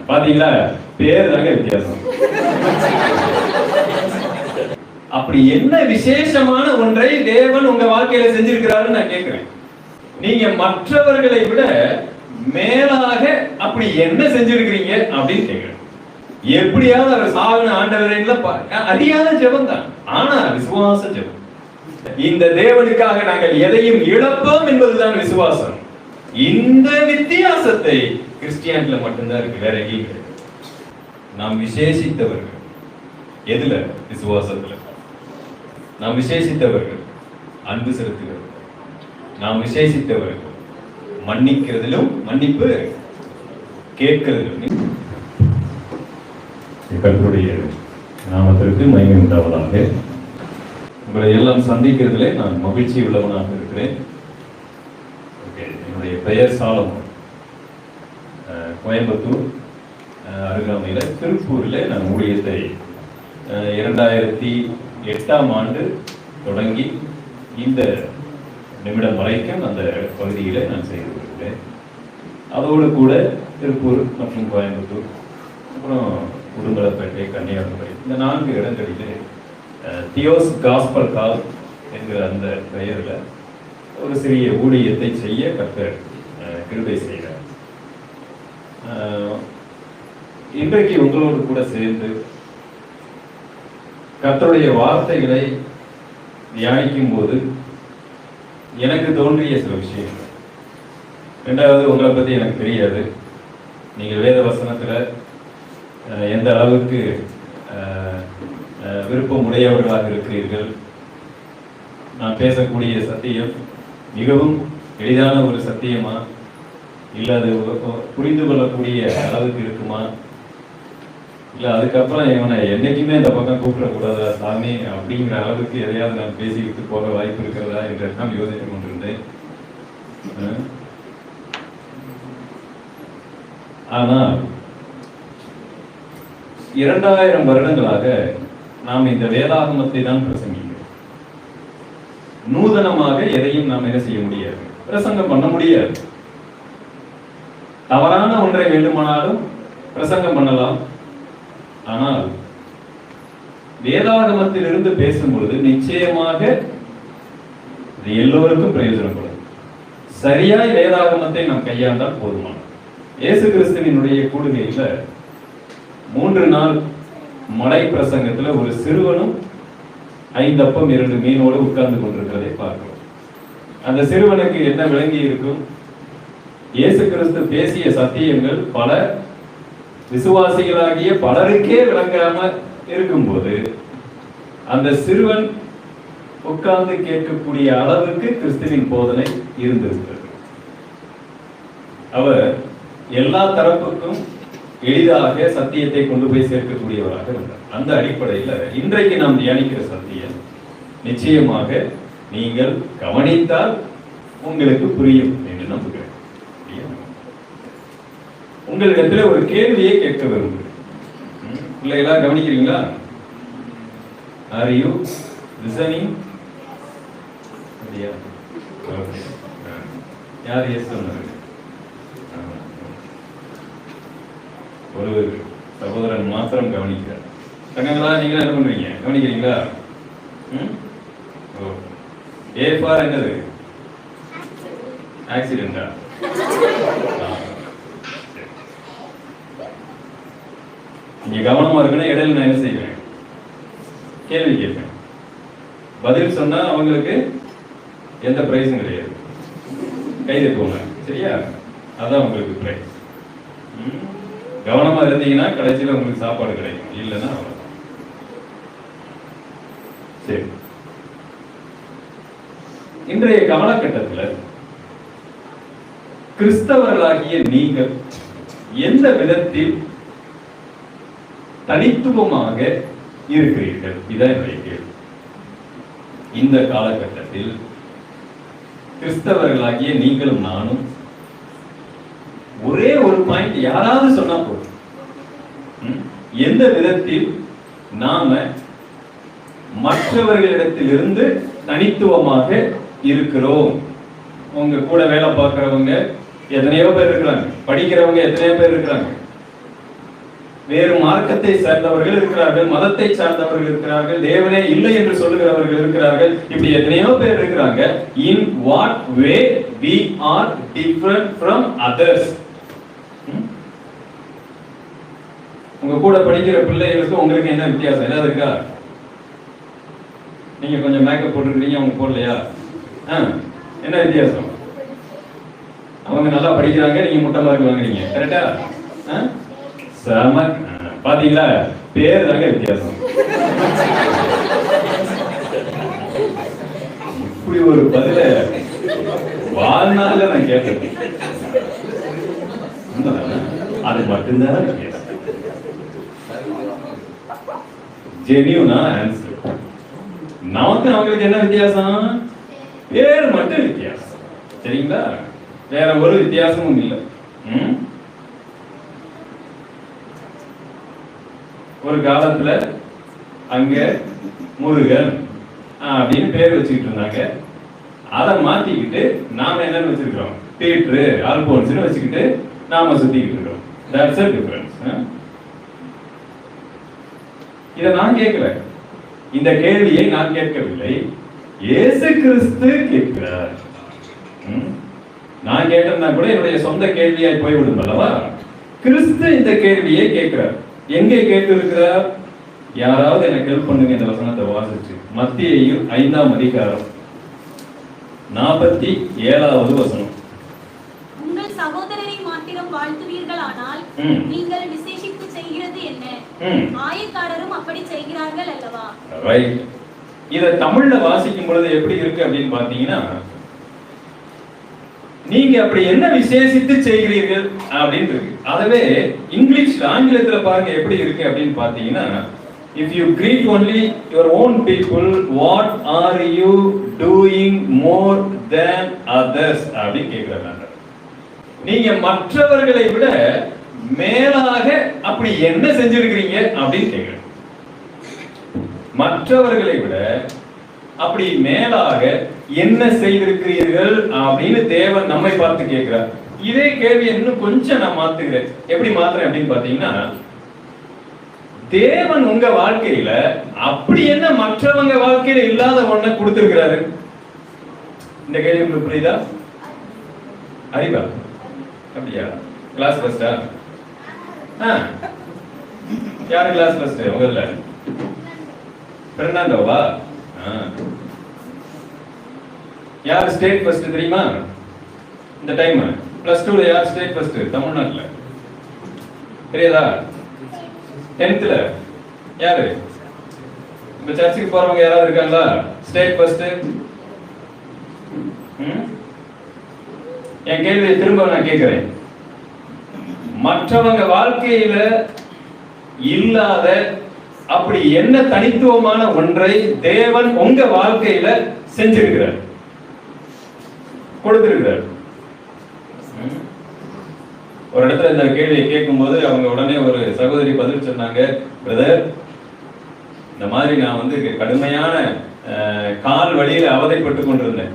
பாத்தீங்களா, பேர் தாங்க வித்தியாசம். அப்படி என்ன விசேஷமான ஒன்றை தேவன் உங்க வாழ்க்கையில செஞ்சிருக்கிறாருன்னு நான் கேட்கிறேன். நீங்க மற்றவர்களை விட மேலாக அப்படி என்ன செஞ்சிருக்கிறீங்க அப்படின்னு கேட்கிறேன். எப்படியாவது அவர் சாவின ஆண்டவரைங்கள அறியாத ஜெபம் தான், ஆனா விசுவாச ஜெபம். இந்த தேவனுக்காக நாங்கள் எதையும் இழப்போம் என்பதுதான் விசுவாசம். இந்த வித்தியாசத்தை கிறிஸ்டியானில மட்டும்தான் இருக்கு, வேற எங்கேயும் கிடையாது. நாம் விசேஷித்தவர்கள் எதுல? விசுவாசத்துல. நாம் விசேஷித்தவர்கள் அன்பு செலுத்துகிறது, நாம் விசேஷித்தவர்கள் மன்னிக்கிறதிலும் மன்னிப்பு கேட்கிறதிலும். கர்த்தருடைய நாமத்திற்கு மகிமை உண்டாவதாக. உங்களை எல்லாம் சந்திக்கிறதுல நான் மகிழ்ச்சி உள்ளவனாக இருக்கிறேன். என்னுடைய பெயர் சாலமோன். கோயம்புத்தூர் அருகாமையில் திருப்பூரில் நான் ஊழியத்தை 2008ஆம் ஆண்டு தொடங்கி இந்த நிமிடம் வரைக்கும் அந்த பகுதியில் நான் செய்து வருகிறேன். அதோடு கூட திருப்பூர் மற்றும் கோயம்புத்தூர், அப்புறம் உடுமலைப்பேட்டை, கன்னியாகுமரி, இந்த 4 இடங்களிலே தியோஸ் காஸ்பல் கால் என்கிற அந்த பெயரில் ஒரு சிறிய ஊழியத்தை செய்ய கர்த்தர் கிருபை செய்கிறார். இன்றைக்கு உங்களோடு கூட சேர்ந்து கர்த்தருடைய வார்த்தைகளை தியானிக்கும் போது எனக்கு தோன்றிய சில விஷயங்கள். ரெண்டாவது, உங்களை பற்றி எனக்கு தெரியாது. நீங்கள் வேத வசனத்தில் எந்த அளவுக்கு விருப்பம் உடையவர்களாக இருக்கிறீர்கள், நான் பேசக்கூடிய சத்தியம் மிகவும் எளிதான ஒரு சத்தியமா, இல்லை அது புரிந்து கொள்ளக்கூடிய அளவுக்கு இருக்குமா, இல்லை அதுக்கப்புறம் இவனை என்னைக்குமே இந்த பக்கம் கூப்பிடக்கூடாதா சாமி அப்படிங்கிற அளவுக்கு எதையாவது நான் பேசிக்கிட்டு போக வாய்ப்பு இருக்கிறதா என்றெல்லாம் யோசித்து கொண்டிருந்தேன். ஆனால் 2000 வருடங்களாக நாம் இந்த வேதாகமத்தை தான் பிரசங்கிக்கிறோம். நூதனமாக எதையும் நாம் என்ன செய்ய முடியாது, பிரசங்கம் பண்ண முடியாது. தவறான ஒன்றை வேண்டுமானாலும் பிரசங்கம் பண்ணலாம். ஆனால் வேதாகமத்தில் இருந்து பேசும் பொழுது நிச்சயமாக இது எல்லோருக்கும் பிரயோஜனப்படும். சரியாய் வேதாகமத்தை நாம் கையாண்டால் போதுமானது. இயேசு கிறிஸ்துவினுடைய கூடுகையில 3 நாள் மலை பிரசங்கத்துல ஒரு சிறுவனும் 5 அப்பம் 2 மீனோடு உட்கார்ந்து கொண்டிருக்கிறதை பார்க்கிறோம். அந்த சிறுவனுக்கு என்ன விளங்கி இருக்கும்? இயேசு கிறிஸ்து பேசிய சத்தியங்கள் பல விசுவாசிகளாகிய பலருக்கே விளங்காம இருக்கும்போது அந்த சிறுவன் உட்கார்ந்து கேட்கக்கூடிய அளவுக்கு கிறிஸ்துவின் போதனை இருந்திருக்கிறது. அவர் எல்லா தரப்புக்கும் எளிதாக சத்தியத்தை கொண்டு போய் சேர்க்கக்கூடியவராக இருந்தார். அந்த அடிப்படையில் இன்றைக்கு நாம் தியானிக்கிற சத்தியம் நிச்சயமாக நீங்கள் கவனித்தால் உங்களுக்கு புரியும் என்று நம்புகிறேன். உங்களிடத்துல ஒரு கேள்வியை கேட்க விரும்புகிறேன். பிள்ளைகளா கவனிக்கிறீங்களா? Are you listening? யார் எஸ் சொன்னாரு? ஒரு சகோதரன் மாத்திரம் கவனிக்கிறார். தங்கங்களா, நீங்க என்ன பண்றீங்க? கவனிக்கிறீங்களா? ஏ ஃபார் என்னது? ஆக்சிடென்டா? நீங்க கவனமா இருக்குன்னா இடையில நான் என்ன செய்வேன்? கேள்வி கேட்பேன். பதில் சொன்னா அவங்களுக்கு எந்த பிரைஸும் கிடையாது. கை தட்டுவாங்க. சரியா? அதான் உங்களுக்கு பிரைஸ். கவனமா இருந்தீங்கன்னா கடைசியில் உங்களுக்கு சாப்பாடு கிடைக்கும், இல்லைன்னா அவ்வளவு. சரி, இன்றைய காலகட்டத்தில் கிறிஸ்தவர்களாகிய நீங்கள் எந்த விதத்தில் தனித்துவமாக இருக்கிறீர்கள்? இதான் என்னுடைய கேள்வி. இந்த காலகட்டத்தில் கிறிஸ்தவர்களாகிய நீங்களும் நானும் ஒரே ஒரு பாயிண்ட் யாராவது சொன்னா போதும். எந்த விதத்தில் நாம மற்றவர்களிடத்திலிருந்து தனித்துவமாக இருக்கிறோம்? உங்க கூட வேலை பார்க்கிறவங்க எத்தனையோ பேர் இருக்கிறாங்க, படிக்கிறவங்க எத்தனையோ பேர் இருக்கிறாங்க, வேறு மார்க்கத்தை சார்ந்தவர்கள் இருக்கிறார்கள், மதத்தை சார்ந்தவர்கள் இருக்கிறார்கள், தேவனே இல்லை என்று சொல்லுகிறவர்கள் இருக்கிறார்கள். இப்படி எத்தனையோ பேர் இருக்கிறாங்க. In what way we are different from others? உங்க கூட படிக்கிற பிள்ளைகளுக்கு உங்களுக்கு என்ன வித்தியாசம்? ஏதாவது இருக்கா? நீங்க கொஞ்சம் மேக்கப் போட்டுருக்கீங்க, அவங்க போடலையா? என்ன வித்தியாசம்? அவங்க நல்லா படிக்கிறாங்க, நீங்க முட்டை மார்க் வாங்குறீங்க. கரெக்டா? செம. பாத்தீங்களா? பேர் தாங்க வித்தியாசம். இப்படி ஒரு பதில வாழ்நாள்ல நான் கேட்டேன். அது மட்டும்தான் வித்தியாசம். ஜெனியூனா ஆன்சர். நமக்கு அவங்களுக்கு என்ன வித்தியாசம்? பேர் மட்டும் வித்தியாசம். சரிங்களா? வேற ஒரு வித்தியாசமும் இல்லை. ஒரு காலத்துல அங்க முருகன் அப்படின்னு பேர் வச்சுக்கிட்டு இருந்தாங்க. அதை மாத்திக்கிட்டு நாம என்னன்னு வச்சிருக்கிறோம்? பீட்ரு, அல்போன்ஸ்னு வச்சுக்கிட்டு நாம சுத்திக்கிட்டு இருக்கிறோம். That's a difference. இதை நான் கேட்கல, இந்த கேள்வியை நான் கேட்கவில்லை, இயேசு கிறிஸ்து கேட்கிறார். நான் கேட்டேன்னா கூட என்னுடைய சொந்த கேள்வியாய் போய்விடும் அல்லவா? கிறிஸ்து இந்த கேள்வியை கேட்கிறார். எங்கே கேட்டு இருக்கிறார்? யாராவது எனக்கு ஹெல்ப் பண்ணுங்க இந்த வசனத்தை வாசிச்சு. மத்தேயு 5ஆம் அதிகாரம் 47வது வசனம். உங்கள் சகோதரரை மாத்திரம் வாழ்த்துவீர்களானால் நீங்கள் விசேஷித்து செய்கிறது என்ன? ஆயக்காரரும் அப்படி செய்கிறார்கள் அல்லவா? ரைட். இத தமிழ்ல வாசிக்கும் பொழுது எப்படி இருக்கு அப்படின்னு பாத்தீங்கன்னா, நீங்க அப்படி என்ன விசேஷித்து செய்கிறீர்கள் அப்படின்னு இருக்கு. அதுவே இங்கிலீஷ் ஆங்கிலத்துல பாருங்க எப்படி இருக்கு அப்படின்னு பாத்தீங்கன்னா, if you greet only your own people, what are you doing more than others அப்படி கேக்குறாங்க. நீங்க மற்றவர்களை விட மேலாக அப்படி என்ன செஞ்சிருக்கிறீங்க அப்படின்னு கேக்குறாங்க. மற்றவர்களை விட அப்படி மேலாக என்ன செய்திருக்கிறீர்கள் அப்படின்னு தேவன் நம்மை பார்த்து கேட்கிறார். இதே கேள்வி இன்னும் கொஞ்சம் நான் மாத்துகிறேன். எப்படி மாத்துறேன் அப்படின்னு பாத்தீங்கன்னா, தேவன் உங்க வாழ்க்கையில அப்படி என்ன மற்றவங்க வாழ்க்கையில இல்லாத ஒண்ண கொடுத்திருக்கிறாரு? இந்த கேள்வி உங்களுக்கு புரியுதா? அறிவா? அப்படியா? கிளாஸ் ஃபர்ஸ்டா? யாரு கிளாஸ் ஃபர்ஸ்ட்? உங்கல்ல பெர்னாண்டோவா? யார் ஸ்டேட் ஃபர்ஸ்ட் தெரியுமா? இந்த டைம் +2ல யார் ஸ்டேட் ஃபர்ஸ்ட் தமிழ்நாட்டுல? தெரியாதா? 10th யாரு? இந்த சர்ச்சுக்கு போறவங்க யாராவது இருக்காங்களா ஸ்டேட் ஃபர்ஸ்ட்? என் கேள்வியை திரும்ப நான் கேட்கிறேன். மற்றவங்க வாழ்க்கையில இல்லாத அப்படி என்ன தனித்துவமான ஒன்றை தேவன் உங்க வாழ்க்கையில செஞ்சிருக்கிறார், கொடுத்திருக்கிறார். ஒரு இடத்துல இந்த கேள்வியை கேட்கும் போது அவங்க உடனே ஒரு சகோதரி பதில் சொன்னாங்க, பிரதர், இந்த மாதிரி நான் வந்து கடுமையான கால் வழியில அவதைப்பட்டு கொண்டிருந்தேன்.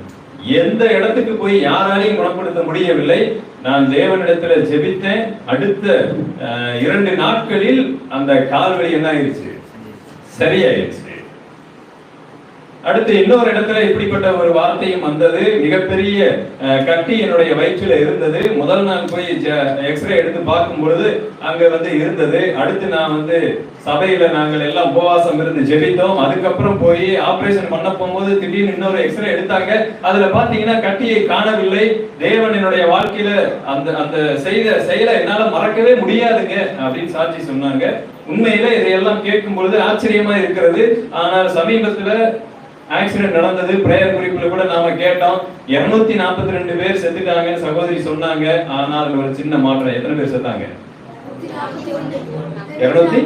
எந்த இடத்துக்கு போய் யாராலையும் குணப்படுத்த முடியவில்லை. நான் தேவனிடத்துல ஜெபித்தேன். அடுத்த 2 நாட்களில் அந்த கால் வலி என்ன ஆயிடுச்சு? சரியாயிடுச்சு. அடுத்து இன்னொரு இடத்துல இப்படிப்பட்ட ஒரு வார்த்தையும் வந்தது. மிகப்பெரிய கட்டி என்னுடைய வயிற்றில இருந்தது. முதல் நாள் போய் எக்ஸ்ரே எடுத்து பார்க்கும் பொழுது அங்க வந்து இருந்தது. அடுத்து நான் வந்து சபையில நாங்கள் எல்லாம் உபவாசம் இருந்து ஜெபித்தோம். அதுக்கப்புறம் போய் ஆபரேஷன் பண்ண போகும்போது திடீர்னு இன்னொரு எக்ஸ்ரே எடுத்தாங்க. அதுல பாத்தீங்கன்னா கட்டியை காணவில்லை. தேவன் என்னுடைய வாழ்க்கையில அந்த அந்த செய்த செயலை என்னால மறக்கவே முடியாதுங்க அப்படின்னு சாட்சி சொன்னாங்க. உண்மையில இதையெல்லாம் கேட்கும் பொழுது ஆச்சரியமா இருக்கிறது. ஆனால் சமீபத்துல ஆக்சிடென்ட் நடந்தது. பிரேயர் குறிப்புல கூட நாம கேட்டோம். 242 பேர் செத்துட்டாங்கன்னு சகோதரி சொன்னாங்க. ஆனால் ஒரு சின்ன மாற்றம். எத்தனை பேர் செத்தாங்க? 200.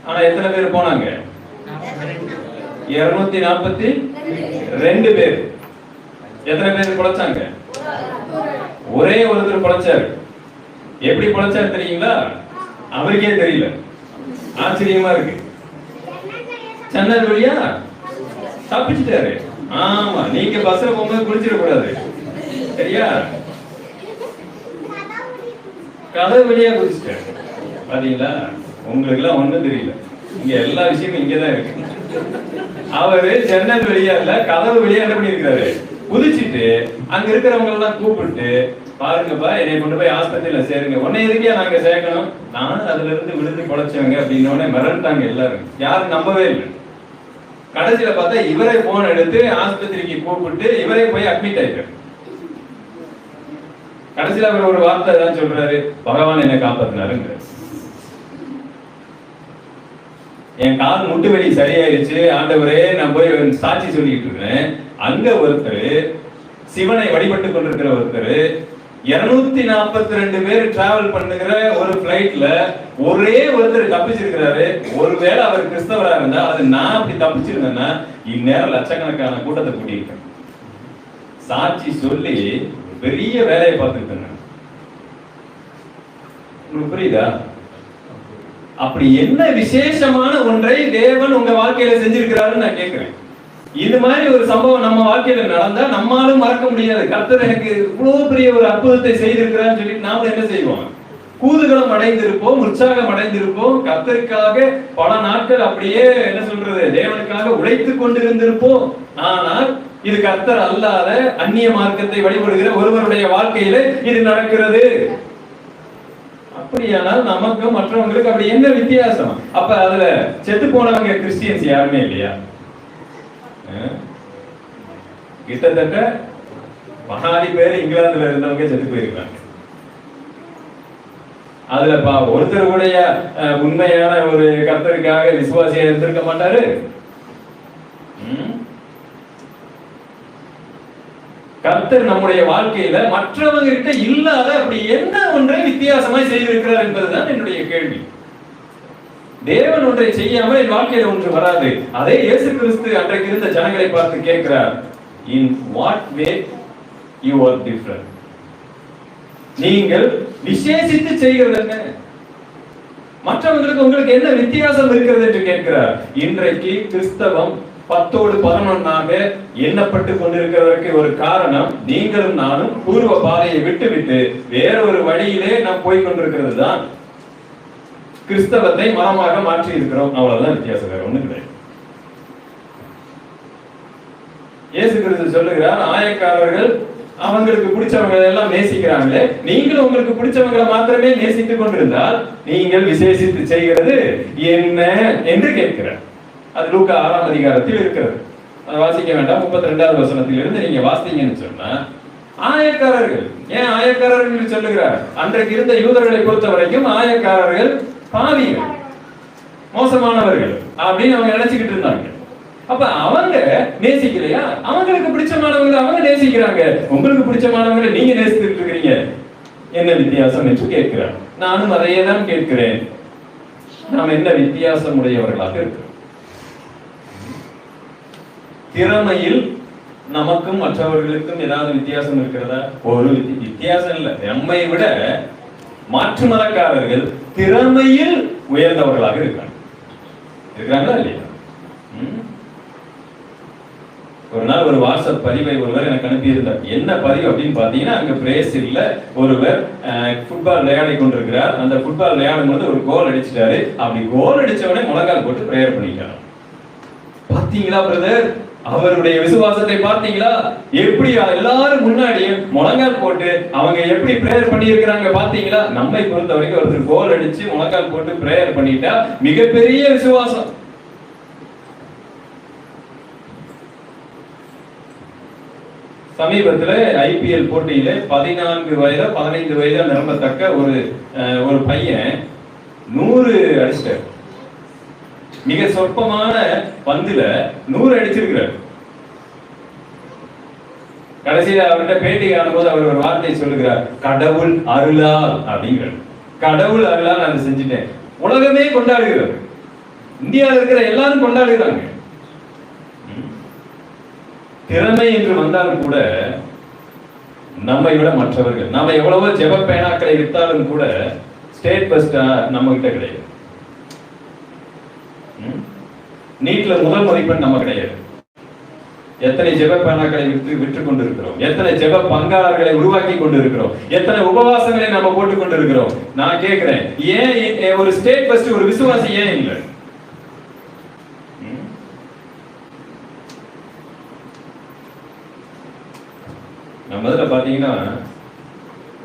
ஆனா எத்தனை பேர் போனாங்க? 242 பேர். எத்தனை பேர் பொழைச்சாங்க? ஒரே ஒருத்தர் பொழைச்சாரு. எப்படி பொழைச்சாரு தெரியுங்களா? அவருக்கே தெரியல. ஆச்சரியமா இருக்கு. ஜன்னல் வழியா தப்பிச்சிட்டாரு. ஆமா, நீங்க பஸ்ல போகும்போது குளிச்சிட கூடாது, சரியா? கதவு வழியா குளிச்சிட்டாரு. பாத்தீங்களா, உங்களுக்கு எல்லாம் ஒண்ணும் தெரியல. இங்க எல்லா விஷயமும் இங்கதான் இருக்கு. அவரு ஜன்னல் வெளியா இல்ல, கதவு வெளியா என்ன பண்ணிருக்காரு, குதிச்சுட்டு அங்க இருக்கிறவங்க எல்லாம் கூப்பிட்டு, பாருங்கப்பா என்னை கொண்டு போய் ஆஸ்பத்திரியில சேருங்க. உன்னை எதுக்கே நாங்க சேர்க்கணும், நானும் அதுல இருந்து விழுந்து பொழைச்சவங்க அப்படின்னு மிரண்டாங்க எல்லாரும். யாரும் நம்பவே இல்லை. கடைசியில பார்த்தா இவரே போன் எடுத்து ஆஸ்பத்திரிக்கு கூப்பிட்டு இவரே போய் அட்மிட் ஆயிட்டாரு. கடைசியில அவர் ஒரு வார்த்தை தான் சொல்றாரு, பகவான் என்னை காப்பாத்தினாருங்க. என் கால் முட்டு வலி சரியாயிருச்சு ஆண்டவரே, நான் போய் சாட்சி சொல்லிட்டு இருக்கேன். அங்க ஒருத்தர் சிவனை வழிபட்டு கொண்டிருக்கிற ஒருத்தர் 242 பேர் டிராவல் பண்ணுகிற ஒரு பிளைட்ல ஒரே ஒருத்தர் தப்பிச்சிருக்கிறாரு. ஒருவேளை அவர் கிறிஸ்தவரா இருந்தா, அது நான் அப்படி தப்பிச்சிருந்தேன்னா இந்நேரம் லட்சக்கணக்கான கூட்டத்தை கூட்டியிருக்கேன். சாட்சி சொல்லி பெரிய வேலையை பார்த்துருக்கேன். உங்களுக்கு புரியுதா? அப்படி என்ன விசேஷமான ஒன்றை தேவன் உங்க வாழ்க்கையில செஞ்சிருக்கிறாருன்னு நான் கேட்கிறேன். இது மாதிரி ஒரு சம்பவம் நம்ம வாழ்க்கையில நடந்தா நம்மாலும் மறக்க முடியாது. கர்த்தர் எனக்கு இவ்வளவு பெரிய ஒரு அற்புதத்தை செய்திருக்கிறான்னு சொல்லி நாம என்ன செய்வோம், கூதுகளம் அடைந்திருப்போம், உற்சாகம் அடைந்திருப்போம். கர்த்தருக்காக பல நாட்கள் அப்படியே என்ன சொல்றது, தேவனுக்காக உழைத்துக் கொண்டிருந்திருப்போம். ஆனால் இது கர்த்தர் அல்லாத அந்நிய மார்க்கத்தை வழிபடுகிற ஒருவருடைய வாழ்க்கையில இது நடக்கிறது. அப்படியானால் நமக்கும் மற்றவங்களுக்கு அப்படி என்ன வித்தியாசம்? அப்ப அதுல செத்து போனவங்க கிறிஸ்டியன்ஸ் யாருமே இல்லையா? கிட்டத்தட்ட மகாதி பேர் இங்கிலாந்துல இருந்தவங்க செத்து போயிருக்காங்க. அதுல ஒருத்தருடைய உண்மையான ஒரு கர்த்தருக்காக விசுவாசியா இருந்திருக்க மாட்டாரு. கர்த்தர் நம்முடைய வாழ்க்கையில மற்றவங்க கிட்ட இல்லாத அப்படி என்ன ஒன்றை வித்தியாசமாய் செய்திருக்கிறார் என்பதுதான் என்னுடைய கேள்வி. தேவன் ஒன்றை செய்யாமல் என் வாழ்க்கையில ஒன்று வராது. அதே இயேசு கிறிஸ்து அன்றைக்கு இருந்த ஜனங்களை பார்த்து கேட்கிறார், in what way you are different? நீங்கள் விசேஷித்து செய்கிறது என்ன? மற்றவங்களுக்கு உங்களுக்கு என்ன வித்தியாசம் இருக்கிறது என்று கேட்கிறார். இன்றைக்கு கிறிஸ்தவம் 10-11 எண்ணப்பட்டு கொண்டிருக்கிறதற்கு ஒரு காரணம், நீங்களும் நானும் பூர்வ பாதையை விட்டு வேறொரு வழியிலே நாம் போய் கொண்டிருக்கிறது தான் கிறிஸ்தவத்தை மரமாக மாற்றி இருக்கிறோம். அவ்வளவுதான் வித்தியாசம், வேற ஒண்ணு கிடையாது. இயேசு கிறிஸ்து சொல்லுகிறார், ஆயக்காரர்கள் அவங்களுக்கு பிடிச்சவங்களை எல்லாம் நேசிக்கிறாங்களே, நீங்களும் உங்களுக்கு பிடிச்சவங்களை மாத்திரமே நேசித்துக் கொண்டிருந்தால் நீங்கள் விசேஷித்து செய்கிறது என்ன என்று கேட்கிறார். அது லூக்கா 6ஆம் அதிகாரத்தில் இருக்கிறது. அதை வாசிக்க வேண்டாம். 32வது வசனத்திலிருந்து நீங்க வாசித்தீங்கன்னு சொன்னா, ஆயக்காரர்கள், ஏன் ஆயக்காரர்கள் சொல்லுகிறார்? அன்றைக்கு இருந்த யூதர்களை பொறுத்த வரைக்கும் ஆயக்காரர்கள் பாவிகள், மோசமானவர்கள் அப்படின்னு அவங்க நினைச்சுக்கிட்டு இருந்தாங்க. அப்ப அவங்க நேசிக்கலையா? அவங்களுக்கு பிடிச்சமானவங்களை அவங்க நேசிக்கிறாங்க, உங்களுக்கு பிடிச்சமானவங்களை நீங்க நேசித்துட்டு இருக்கிறீங்க, என்ன வித்தியாசம் என்று கேட்கிறார். நானும் அதையே தான் கேட்கிறேன். நாம் என்ன வித்தியாசம் உடையவர்களாக இருக்கிறோம்? திறமையில் நமக்கும் மற்றவர்களுக்கும் ஏதாவது வித்தியாசம் இருக்கிறதா? ஒரு வித்தியாசம் இல்லை. நம்மை விட மாற்று மதக்காரர்கள் திறமையில் உயர்ந்தவர்களாக இருக்கிறாங்களா இல்லையா? ஒரு நாள் ஒரு வாட்ஸ்அப் பதிவை ஒருவர் எனக்கு அனுப்பியிருந்தார். என்ன பதிவு அப்படின்னு பாத்தீங்கன்னா, அங்க பிரேசில்ல ஒருவர் ஃபுட்பால் விளையாடி கொண்டிருக்கிறார். அந்த ஃபுட்பால் விளையாடும் போது ஒரு கோல் அடிச்சிட்டாரு. அப்படி கோல் அடிச்சவனே முழங்கால் போட்டு பிரேயர் பண்ணிட்டாரு. பாத்தீங்களா பிரதர், அவருடைய விசுவாசத்தை பார்த்தீங்களா? எப்படி எல்லாரும் முன்னாடி முழங்கால் போட்டு அவங்க எப்படி பிரேயர் பண்ணி இருக்கிறாங்க பாத்தீங்களா? நம்மை பொறுத்த வரைக்கும் ஒருத்தர் கோல் அடிச்சு முழங்கால் போட்டு பிரேயர் பண்ணிட்டா மிகப்பெரிய விசுவாசம். சமீபத்துல ஐபிஎல் போட்டியில 14 வயது 15 வயது நிரம்பத்தக்க ஒரு பையன் 100 அடிச்சிட்டார். மிக சொற்பமான பந்துல 100 அடிச்சிருக்கிறார். கடைசியில அவர்கிட்ட பேட்டி காணும்போது அவர் ஒரு வார்த்தை சொல்லுகிறார், கடவுள் அருளால் அப்படிங்கிறார். கடவுள் அருளால் நான் செஞ்சுட்டேன். உலகமே கொண்டாடுகிறது, இந்தியாவில் இருக்கிற எல்லாரும் கொண்டாடுகிறாங்க. திறமை என்று வந்தாலும் கூட நம்மை விட மற்றவர்கள், நாம எவ்வளவோ ஜெப பேனாக்களை வித்தாலும் கூட ஸ்டேட் ஃபர்ஸ்ட் நம்ம கிட்ட கிடையாது. நீட்ல முதல் மதிப்பெண் நம்ம கிடையாது. எத்தனை ஜெப பேனாக்களை விற்று கொண்டிருக்கிறோம், எத்தனை ஜெப பங்காளர்களை உருவாக்கி கொண்டிருக்கிறோம், எத்தனை உபவாசங்களை நம்ம போட்டுக் கொண்டிருக்கிறோம். நான் கேட்கிறேன், ஏன் ஒரு ஸ்டேட் ஃபர்ஸ்ட் ஒரு விசுவாசி ஏன் இல்லை? நம்ம இதுல பாத்தீங்கன்னா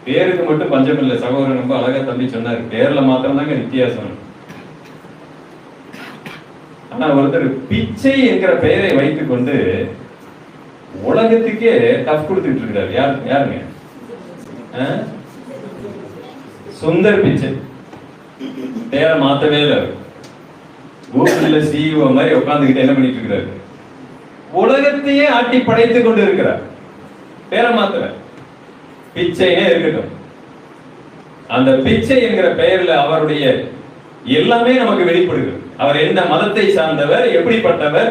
பேருக்கு மட்டும் பஞ்சம் இல்லை. சகோதரன் ரொம்ப அழகா தம்பி சொன்னாரு, பேர்ல மாத்திரம் தாங்க வித்தியாசம். ஆனா ஒருத்தர் பிச்சை என்கிற பெயரை வைத்துக் கொண்டு உலகத்துக்கே டஃப் கொடுத்துட்டு இருக்கிறார். யாருங்க? சுந்தர் பிச்சை. பேரை மாத்தவே இல்லை. கூகுள்ல சிஇஓ மாதிரி உட்கார்ந்துகிட்டு என்ன பண்ணிட்டு இருக்கிறாரு? உலகத்தையே ஆட்டி படைத்துக் கொண்டு இருக்கிறார். பேரை மாத்திர பிச்சைனே இருக்கட்டும். அந்த பிச்சை என்கிற பெயர்ல அவருடைய எல்லாமே நமக்கு வெளிப்படுகிறது. அவர் எந்த மதத்தை சார்ந்தவர், எப்படிப்பட்டவர்,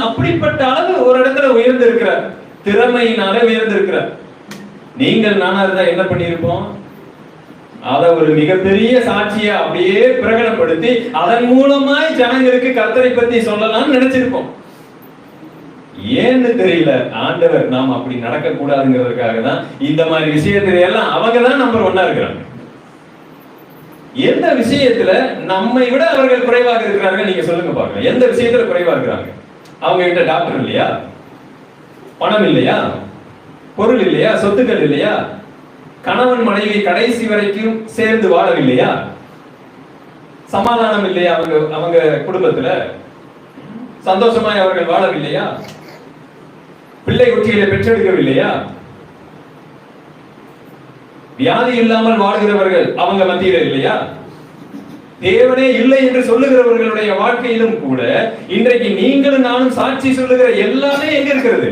அப்படிப்பட்ட அளவு ஒரு இடத்துல உயர்ந்திருக்கிறார். திறமையினால உயர்ந்திருக்கிறார். நீங்கள் நானா இருந்தா என்ன பண்ணிருப்போம்? அத ஒரு மிகப்பெரிய சாட்சியை அப்படியே பிரகடனப்படுத்தி அதன் மூலமாய் ஜனங்களுக்கு கர்த்தரை பத்தி சொல்லலாம்னு நினைச்சிருப்போம். ஏன்னு தெரியல. ஆண்டவர் நாம் அப்படி நடக்க கூடாதுங்கிறதுக்காக தான் இந்த மாதிரி விஷயத்துல எல்லாம் அவங்க தான் நம்பர் 1 இருக்கிறாங்க. எந்த விஷயத்துல நம்மை விட அவர்கள் குறைவாக இருக்கிறார்கள்? நீங்க சொல்லுங்க பாருங்க. எந்த விஷயத்துல குறைவா இருக்கிறாங்க? அவங்க கிட்ட டாக்டர் இல்லையா? பணம் இல்லையா? பொருள் இல்லையா? சொத்துக்கள் இல்லையா? கணவன் மனைவி கடைசி வரைக்கும் சேர்ந்து வாழவில்லையா? சமாதானம் இல்லையா அவங்க குடும்பத்துல? சந்தோஷமாய் அவர்கள் வாழவில்லையா? பிள்ளை குட்டிகளை பெற்றெடுக்கவில்லையா? வியாதி இல்லாமல் வாழ்கிறவர்கள் அவங்க மத்தியில் இல்லையா? தேவனே இல்லை என்று சொல்லுகிறவர்களுடைய வாழ்க்கையிலும் கூட இன்றைக்கு நீங்களும் நானும் சாட்சி சொல்லுகிற எல்லாமே எங்க இருக்கிறது?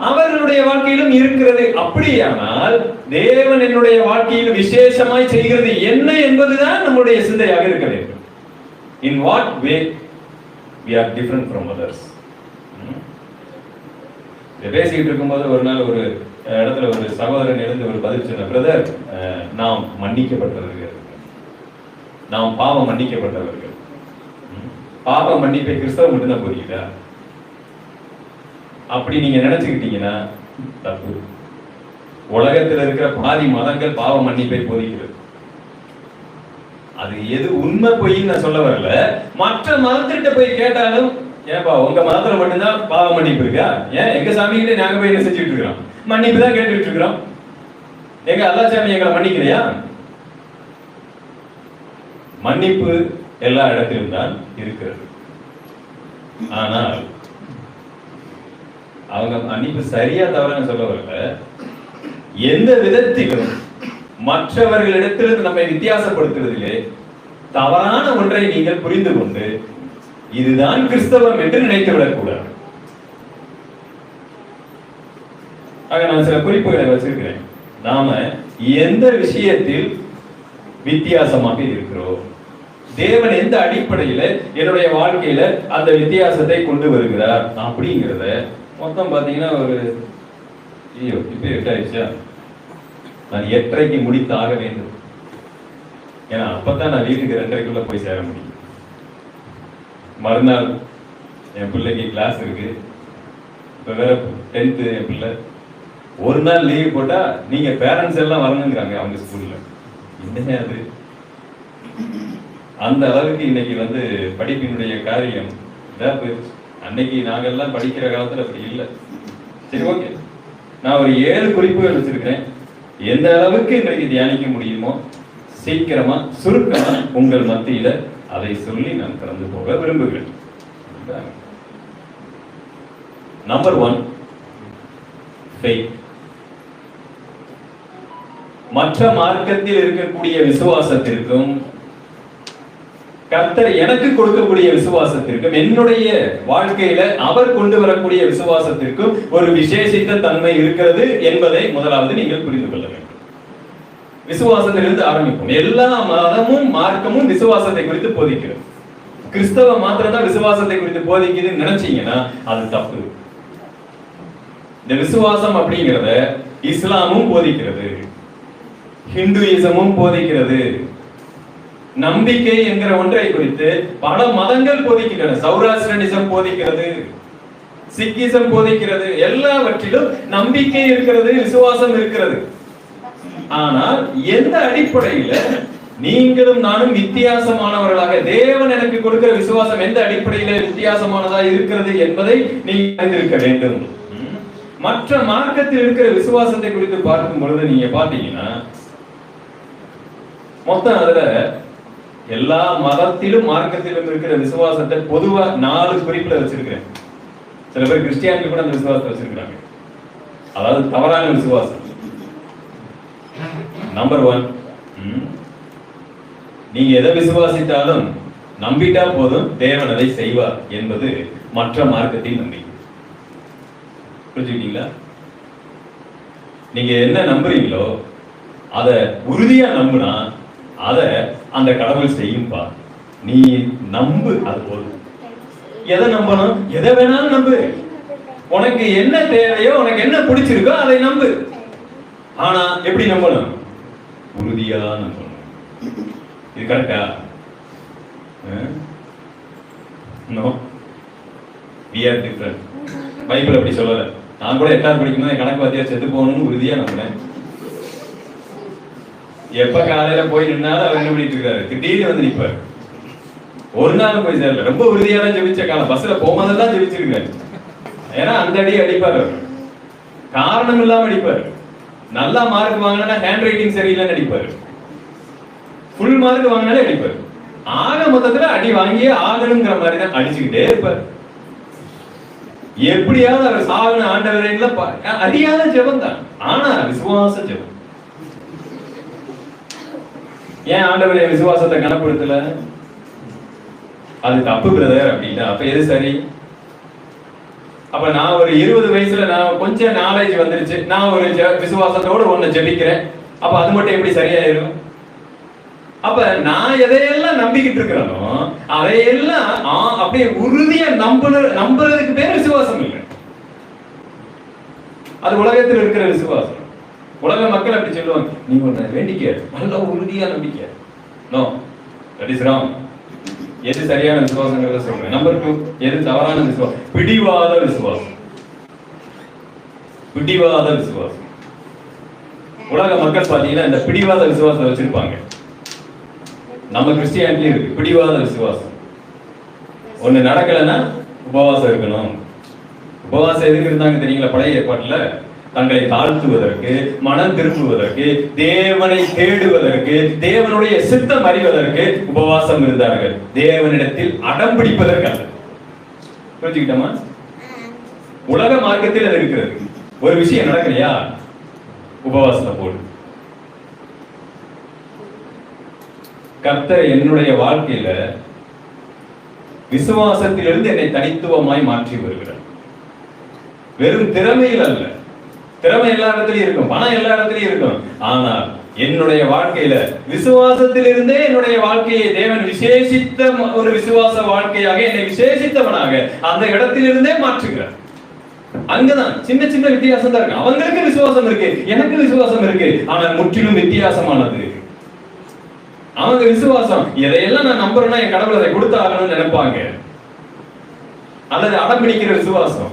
அவர்களுடைய வாழ்க்கையிலும் இருக்கிறது. அப்படியானால் தேவன் என்னுடைய வாழ்க்கையில் விசேஷமாய் செய்கிறது என்ன என்பதுதான் நம்முடைய சிந்தையாக இருக்க வேண்டும். In what way we are different from others? பேசிக்கிட்டு இருக்கும்போது ஒரு நாள் ஒரு இடத்துல ஒரு சகோதரன் எழுந்து ஒரு பதில் சொன்ன, பிரதர், நாம் மன்னிக்கப்பட்டவர்கள், நாம் பாவம் மன்னிக்கப்பட்டவர்கள். பாவ மன்னிப்பை கிறிஸ்தவம் மட்டும்தான் போதிக்குதா? அப்படி நீங்க நினைச்சுக்கிட்டீங்கன்னா தப்பு. உலகத்தில் இருக்கிற பாதி மதங்கள் பாவ மன்னிப்பை போதிக்கிறது. அது எது உண்மை பொய்ன்னு நான் சொல்ல வரல. மற்ற மதத்திட்ட போய் கேட்டாலும், ஏன்பா உங்க மதத்துல மட்டும்தான் பாவ மன்னிப்பு இருக்கா? ஏன் எங்க சாமி கிட்ட நாங்க போய் என்ன செஞ்சுட்டு இருக்கிறோம்? மன்னிப்பு தான் கேட்டுட்டு இருக்கிறோம். எங்க அல்லா சாமி எங்களை மன்னிக்கலையா? மன்னிப்பு எல்லா இடத்திலும் தான் இருக்கிறது. ஆனால் அவங்க மன்னிப்பு சரியா தவறான சொல்ல வரல. எந்த விதத்திலும் மற்றவர்களிடத்திலிருந்து நம்மை வித்தியாசப்படுத்துவதிலே தவறான ஒன்றை நீங்கள் புரிந்து கொண்டு இதுதான் கிறிஸ்தவம் என்று நினைத்து விடக்கூடாது. ஆக நான் சில குறிப்புகளை வச்சிருக்கிறேன். நாம எந்த விஷயத்தில் வித்தியாசமாக இருக்கிறோம், தேவன் எந்த அடிப்படையில என்னுடைய வாழ்க்கையில அந்த வித்தியாசத்தை கொண்டு வருகிறார் அப்படிங்கிறத மொத்தம் பாத்தீங்கன்னா ஒரு இப்ப 8 ஆயிடுச்சா? நான் 8:30 முடித்தாக வேண்டும். ஏன்னா அப்பதான் நான் வீட்டுக்கு 2:30 போய் சேர முடியும். மறுநாள் என் பிள்ளைக்கு கிளாஸ் இருக்கு. இப்ப வேற 10th என் பிள்ளை. ஒரு நாள் லீவ் போட்டா நீங்க பேரண்ட்ஸ் எல்லாம் வரணுங்கிறாங்க அவங்க ஸ்கூல்ல. என்ன அது? அந்த அளவுக்கு இன்னைக்கு படிப்பினுடைய காரியம் இதா போயிடுச்சு. அன்னைக்கு நாங்கெல்லாம் படிக்கிற காலத்துல அப்படி இல்லை. சரி, ஓகே. நான் ஒரு 7 குறிப்புகள் வச்சிருக்கிறேன். எந்த அளவுக்கு இன்றைக்கு தியானிக்க முடியுமோ சீக்கிரமா சுருக்கமா உங்கள் மத்தியில அதை சொல்லி நான் கடந்து போக விரும்புகிறேன். Number 1, faith. மற்ற மார்க்கத்தில் இருக்கக்கூடிய விசுவாசத்திற்கும் கர்த்தர் எனக்கு கொடுக்கக்கூடிய விசுவாசத்திற்கும் என்னுடைய வாழ்க்கையில அவர் கொண்டு வரக்கூடிய விசுவாசத்திற்கும் ஒரு விசேஷித்த தன்மை இருக்கிறது என்பதை முதலாவது நீங்கள் புரிந்து கொள்ள வேண்டும். விசுவாசத்திலிருந்து ஆரம்பிப்போம். எல்லா மதமும் மார்க்கமும் விசுவாசத்தை குறித்து போதிக்கிறது. கிறிஸ்தவ மாத்திரம் தான் விசுவாசத்தை குறித்து போதிக்குதுன்னு நினைச்சீங்கன்னா அது தப்பு. இந்த விசுவாசம் அப்படிங்கிறத இஸ்லாமும் போதிக்கிறது, ஹிந்துயிசமும் போதிக்கிறது. நம்பிக்கை என்கிற ஒன்றை குறித்து பல மதங்கள் போதிக்கின்றன. சௌராஷ்டிரனிசம் போதிக்கிறது, சிக்கிசம் போதிக்கிறது, எல்லாவற்றிலும் நம்பிக்கை இருக்கிறது, விசுவாசம் இருக்கிறது. ஆனால் எந்த அடிப்படையில நீங்களும் நானும் வித்தியாசமானவர்களாக, தேவன் எனக்கு கொடுக்கிற விசுவாசம் எந்த அடிப்படையில வித்தியாசமானதா இருக்கிறது என்பதை நீங்க அறிந்திருக்க வேண்டும். மற்ற மார்க்கத்தில் இருக்கிற விசுவாசத்தை குறித்து பார்க்கும் பொழுது நீங்க பாத்தீங்கன்னா மொத்தம் அதுல எல்லா மதத்திலும் மார்க்கத்திலும் இருக்கிற விசுவாசத்தை பொதுவா 4 குறிப்புல வச்சிருக்கிறேன். சில பேர் கிறிஸ்டியானில கூட அந்த விசுவாசத்தை வச்சிருக்கிறாங்க. அதாவது தவறான விசுவாசம். நம்பர் 1, நீங்க எதை விசுவாசித்தாலும் நம்பிட்டா போதும், தேவன் அதை செய்வார் என்பது மற்ற மார்க்கத்தின் நம்பிக்கை. புரிஞ்சுக்கிட்டீங்களா? நீங்க என்ன நம்புறீங்களோ அதை உறுதியா நம்புனா அதை அந்த கடவுள் செய்யும்பா. நீ நம்பு, அது போதும். எதை நம்பணும்? எதை வேணாலும் நம்பு. உனக்கு என்ன தேவையோ, உனக்கு என்ன பிடிச்சிருக்கோ அதை நம்பு. ஆனா எப்படி நம்பணும்? உறுதியா நம்பணும். இது கரெக்டா? No, we are different. Bible அப்படி சொல்லல. நான் கூட 8வது படிக்கும்போது கணக்கு வாத்தியார் செத்து போகணும்னு உறுதியா நம்பினேன். எப்ப காலையில போய் நின்னாலும் அவர் என்ன பண்ணிட்டு இருக்காரு, திடீர்னு வந்து நிப்பாரு. ஒரு நாள் போய் சேரல, ரொம்ப உறுதியா தான் ஜெபிச்ச காலம். பஸ்ல போகும்போதெல்லாம் ஜெபிச்சிருக்காரு. ஏன்னா அந்த அடி அடிப்பாரு, காரணம் இல்லாம அடிப்பாரு. நல்லா மார்க் வாங்கினா ஹேண்ட் ரைட்டிங் சரியில்லைன்னு அடிப்பாரு, ஃபுல் மார்க் வாங்கினாலே அடிப்பாரு. ஆக மொத்தத்துல அடி வாங்கியே ஆகணுங்கிற மாதிரி தான் அடிச்சுக்கிட்டே இருப்பாரு. எப்படியாவது அவர் சாகன ஆண்டவரே அறியாத ஜெபம் தான், ஆனா விசுவாச ஜெபம். ஏன் ஆண்டவரே விசுவாசத்தை கனப்படுத்தல? அது தப்பு பிரதர் அப்படின்னா அப்ப எது சரி? அப்ப நான் ஒரு 20 வயசுல நான் கொஞ்சம் நாலேஜ் வந்துருச்சு, நான் ஒரு விசுவாசத்தோட ஒண்ணு ஜெபிக்கிறேன், அப்ப அது மட்டும் எப்படி சரியாயிரும்? அப்ப நான் எதையெல்லாம் நம்பிக்கிட்டு இருக்கிறேனோ அதையெல்லாம் அப்படியே உறுதியா நம்புறதுக்கு பேர் விசுவாசம் இல்லை. அது உலகத்தில் இருக்கிற விசுவாசம். உலக மக்கள் அப்படி சொல்லுவாங்க, நீ ஒண்ணு வேண்டிக்க, நல்ல உறுதியா நம்பிக்க. No, that is wrong. எது சரியான விசுவாசங்கிறத சொல்றேன். நம்பர் 2, எது தவறான விசுவாசம்? பிடிவாத விசுவாசம். பிடிவாத விசுவாசம். உலக மக்கள் பாத்தீங்கன்னா இந்த பிடிவாத விசுவாசம் வச்சிருப்பாங்க. நம்ம கிறிஸ்டியானிட்டி இருக்கு பிடிவாத விசுவாசம். ஒண்ணு நடக்கலன்னா உபவாசம் இருக்கணும். உபவாசம் எதுக்கு இருந்தாங்க தெரியுங்களா? பழைய ஏற்பாட்டுல தங்களை தாழ்த்துவதற்கு, மனம் திரும்புவதற்கு, தேவனை தேடுவதற்கு, தேவனுடைய சித்தம் அறிவதற்கு உபவாசம் இருந்தார்கள். தேவனிடத்தில் அடம் பிடிப்பதற்கு அல்ல. புரிஞ்சுக்கிட்டோமா? உலக மார்க்கத்தில் அது இருக்கிறது. ஒரு விஷயம் நடக்கலையா, உபவாசத்தை போடு. கர்த்தர் என்னுடைய வாழ்க்கையில விசுவாசத்திலிருந்து என்னை தனித்துவமாய் மாற்றி வருகிறார். வெறும் திறமையில் அல்ல. திறமை எல்லா இடத்துலயும் இருக்கும், பணம் எல்லா இடத்துலயும் இருக்கும். ஆனால் என்னுடைய வாழ்க்கையில விசுவாசத்திலிருந்தே என்னுடைய வாழ்க்கையை தேவன் விசேஷித்த ஒரு விசுவாச வாழ்க்கையாக, என்னை விசேஷித்தவனாக அந்த இடத்திலிருந்தே மாற்றுகிறார். அங்கதான் சின்ன சின்ன வித்தியாசம் தான் இருக்கு. அவங்களுக்கு விசுவாசம் இருக்கு, எனக்கு விசுவாசம் இருக்கு, ஆனால் முற்றிலும் வித்தியாசமானது. அவங்க விசுவாசம் எதையெல்லாம் நான் நம்புறேன்னா என் கடவுள் அதை கொடுத்தாகணும்னு நினைப்பாங்க, அல்லது அடம்பிடிக்கிற விசுவாசம்.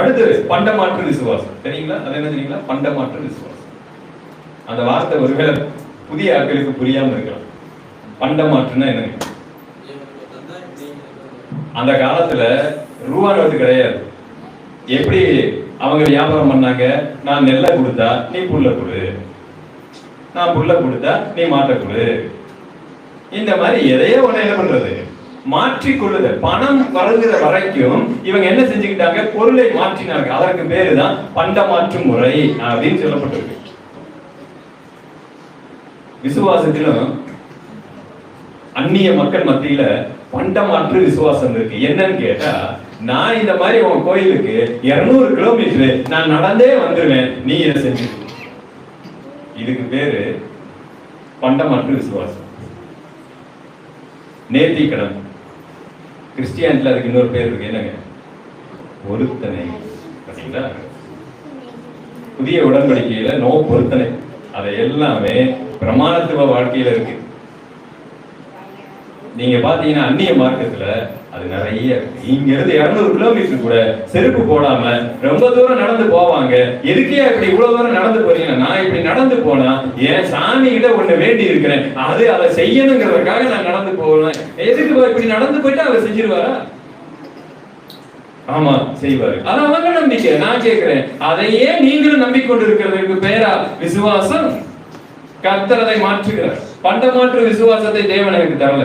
அடுத்து பண்டமாற்று விசுவாசம். தெரியுங்களா? அது என்ன தெரியுங்களா? பண்டமாற்று விசுவாசம். அந்த வார்த்தை ஒருவேளை புதிய ஆட்களுக்கு புரியாம இருக்கலாம். பண்டமாற்றுன்னா என்னங்க? அந்த காலத்துல ரூபா நோட்டு கிடையாது. எப்படி அவங்க வியாபாரம் பண்ணாங்க? நான் நெல்லை கொடுத்தா நீ புல்ல கொடு, நான் புல்ல கொடுத்தா நீ மாட்ட கொடு. இந்த மாதிரி எதையோ ஒண்ணு என்ன பண்றது, மாற்றிக்கொள்ளுதல். பணம் வருகிற வரைக்கும் இவங்க என்ன செஞ்சுக்கிட்டாங்க? பொருளை மாற்றினாங்க. அதற்கு பேருதான் பண்டமாற்று முறை அப்படின்னு சொல்லப்பட்டிருக்கு. விசுவாசத்திலும் அந்நிய மக்கள் மத்தியில பண்டமாற்று விசுவாசம் இருக்கு. என்னன்னு கேட்டா, நான் இந்த மாதிரி உன் கோயிலுக்கு 200 கிலோமீட்டர் நான் நடந்தே வந்துருவேன், நீ இதை செஞ்சு. இதுக்கு பேரு பண்டமாற்று விசுவாசம். நேர்த்தி கடன். கிறிஸ்டியானிட்டில அதுக்கு இன்னொரு பேர் இருக்கு. என்னங்க? பொருத்தனை. பாத்தீங்களா? புதிய உடன்படிக்கையில நோ பொருத்தனை. அதை எல்லாமே பிரமாணத்துவ வாழ்க்கையில இருக்கு. நீங்க பாத்தீங்கன்னா அந்நிய மார்க்கத்துல அது நிறைய இருக்கு. இங்க இருந்து 200 கிலோமீட்டர் கூட செருப்பு போடாம ரொம்ப தூரம் நடந்து போவாங்க. எதுக்கே இப்படி இவ்வளவு தூரம் நடந்து போறீங்கன்னா, நான் இப்படி நடந்து போனா என் சாமி கிட்ட ஒண்ணு வேண்டி இருக்கிறேன், அதை செய்யணுங்கிறதுக்காக நான் நடந்து போவேன். எதுக்கு இப்படி நடந்து போயிட்டு அவர் செஞ்சிருவாரா? ஆமா, செய்வாரு. அது அவங்க நம்பிக்கை. நான் கேட்கிறேன், அதையே நீங்களும் நம்பிக்கொண்டு இருக்கிறதுக்கு பேரா விசுவாசம்? கர்த்தர் அதை மாற்றுகிறார். பண்டமாற்று விசுவாசத்தை தேவன் எனக்கு தரல.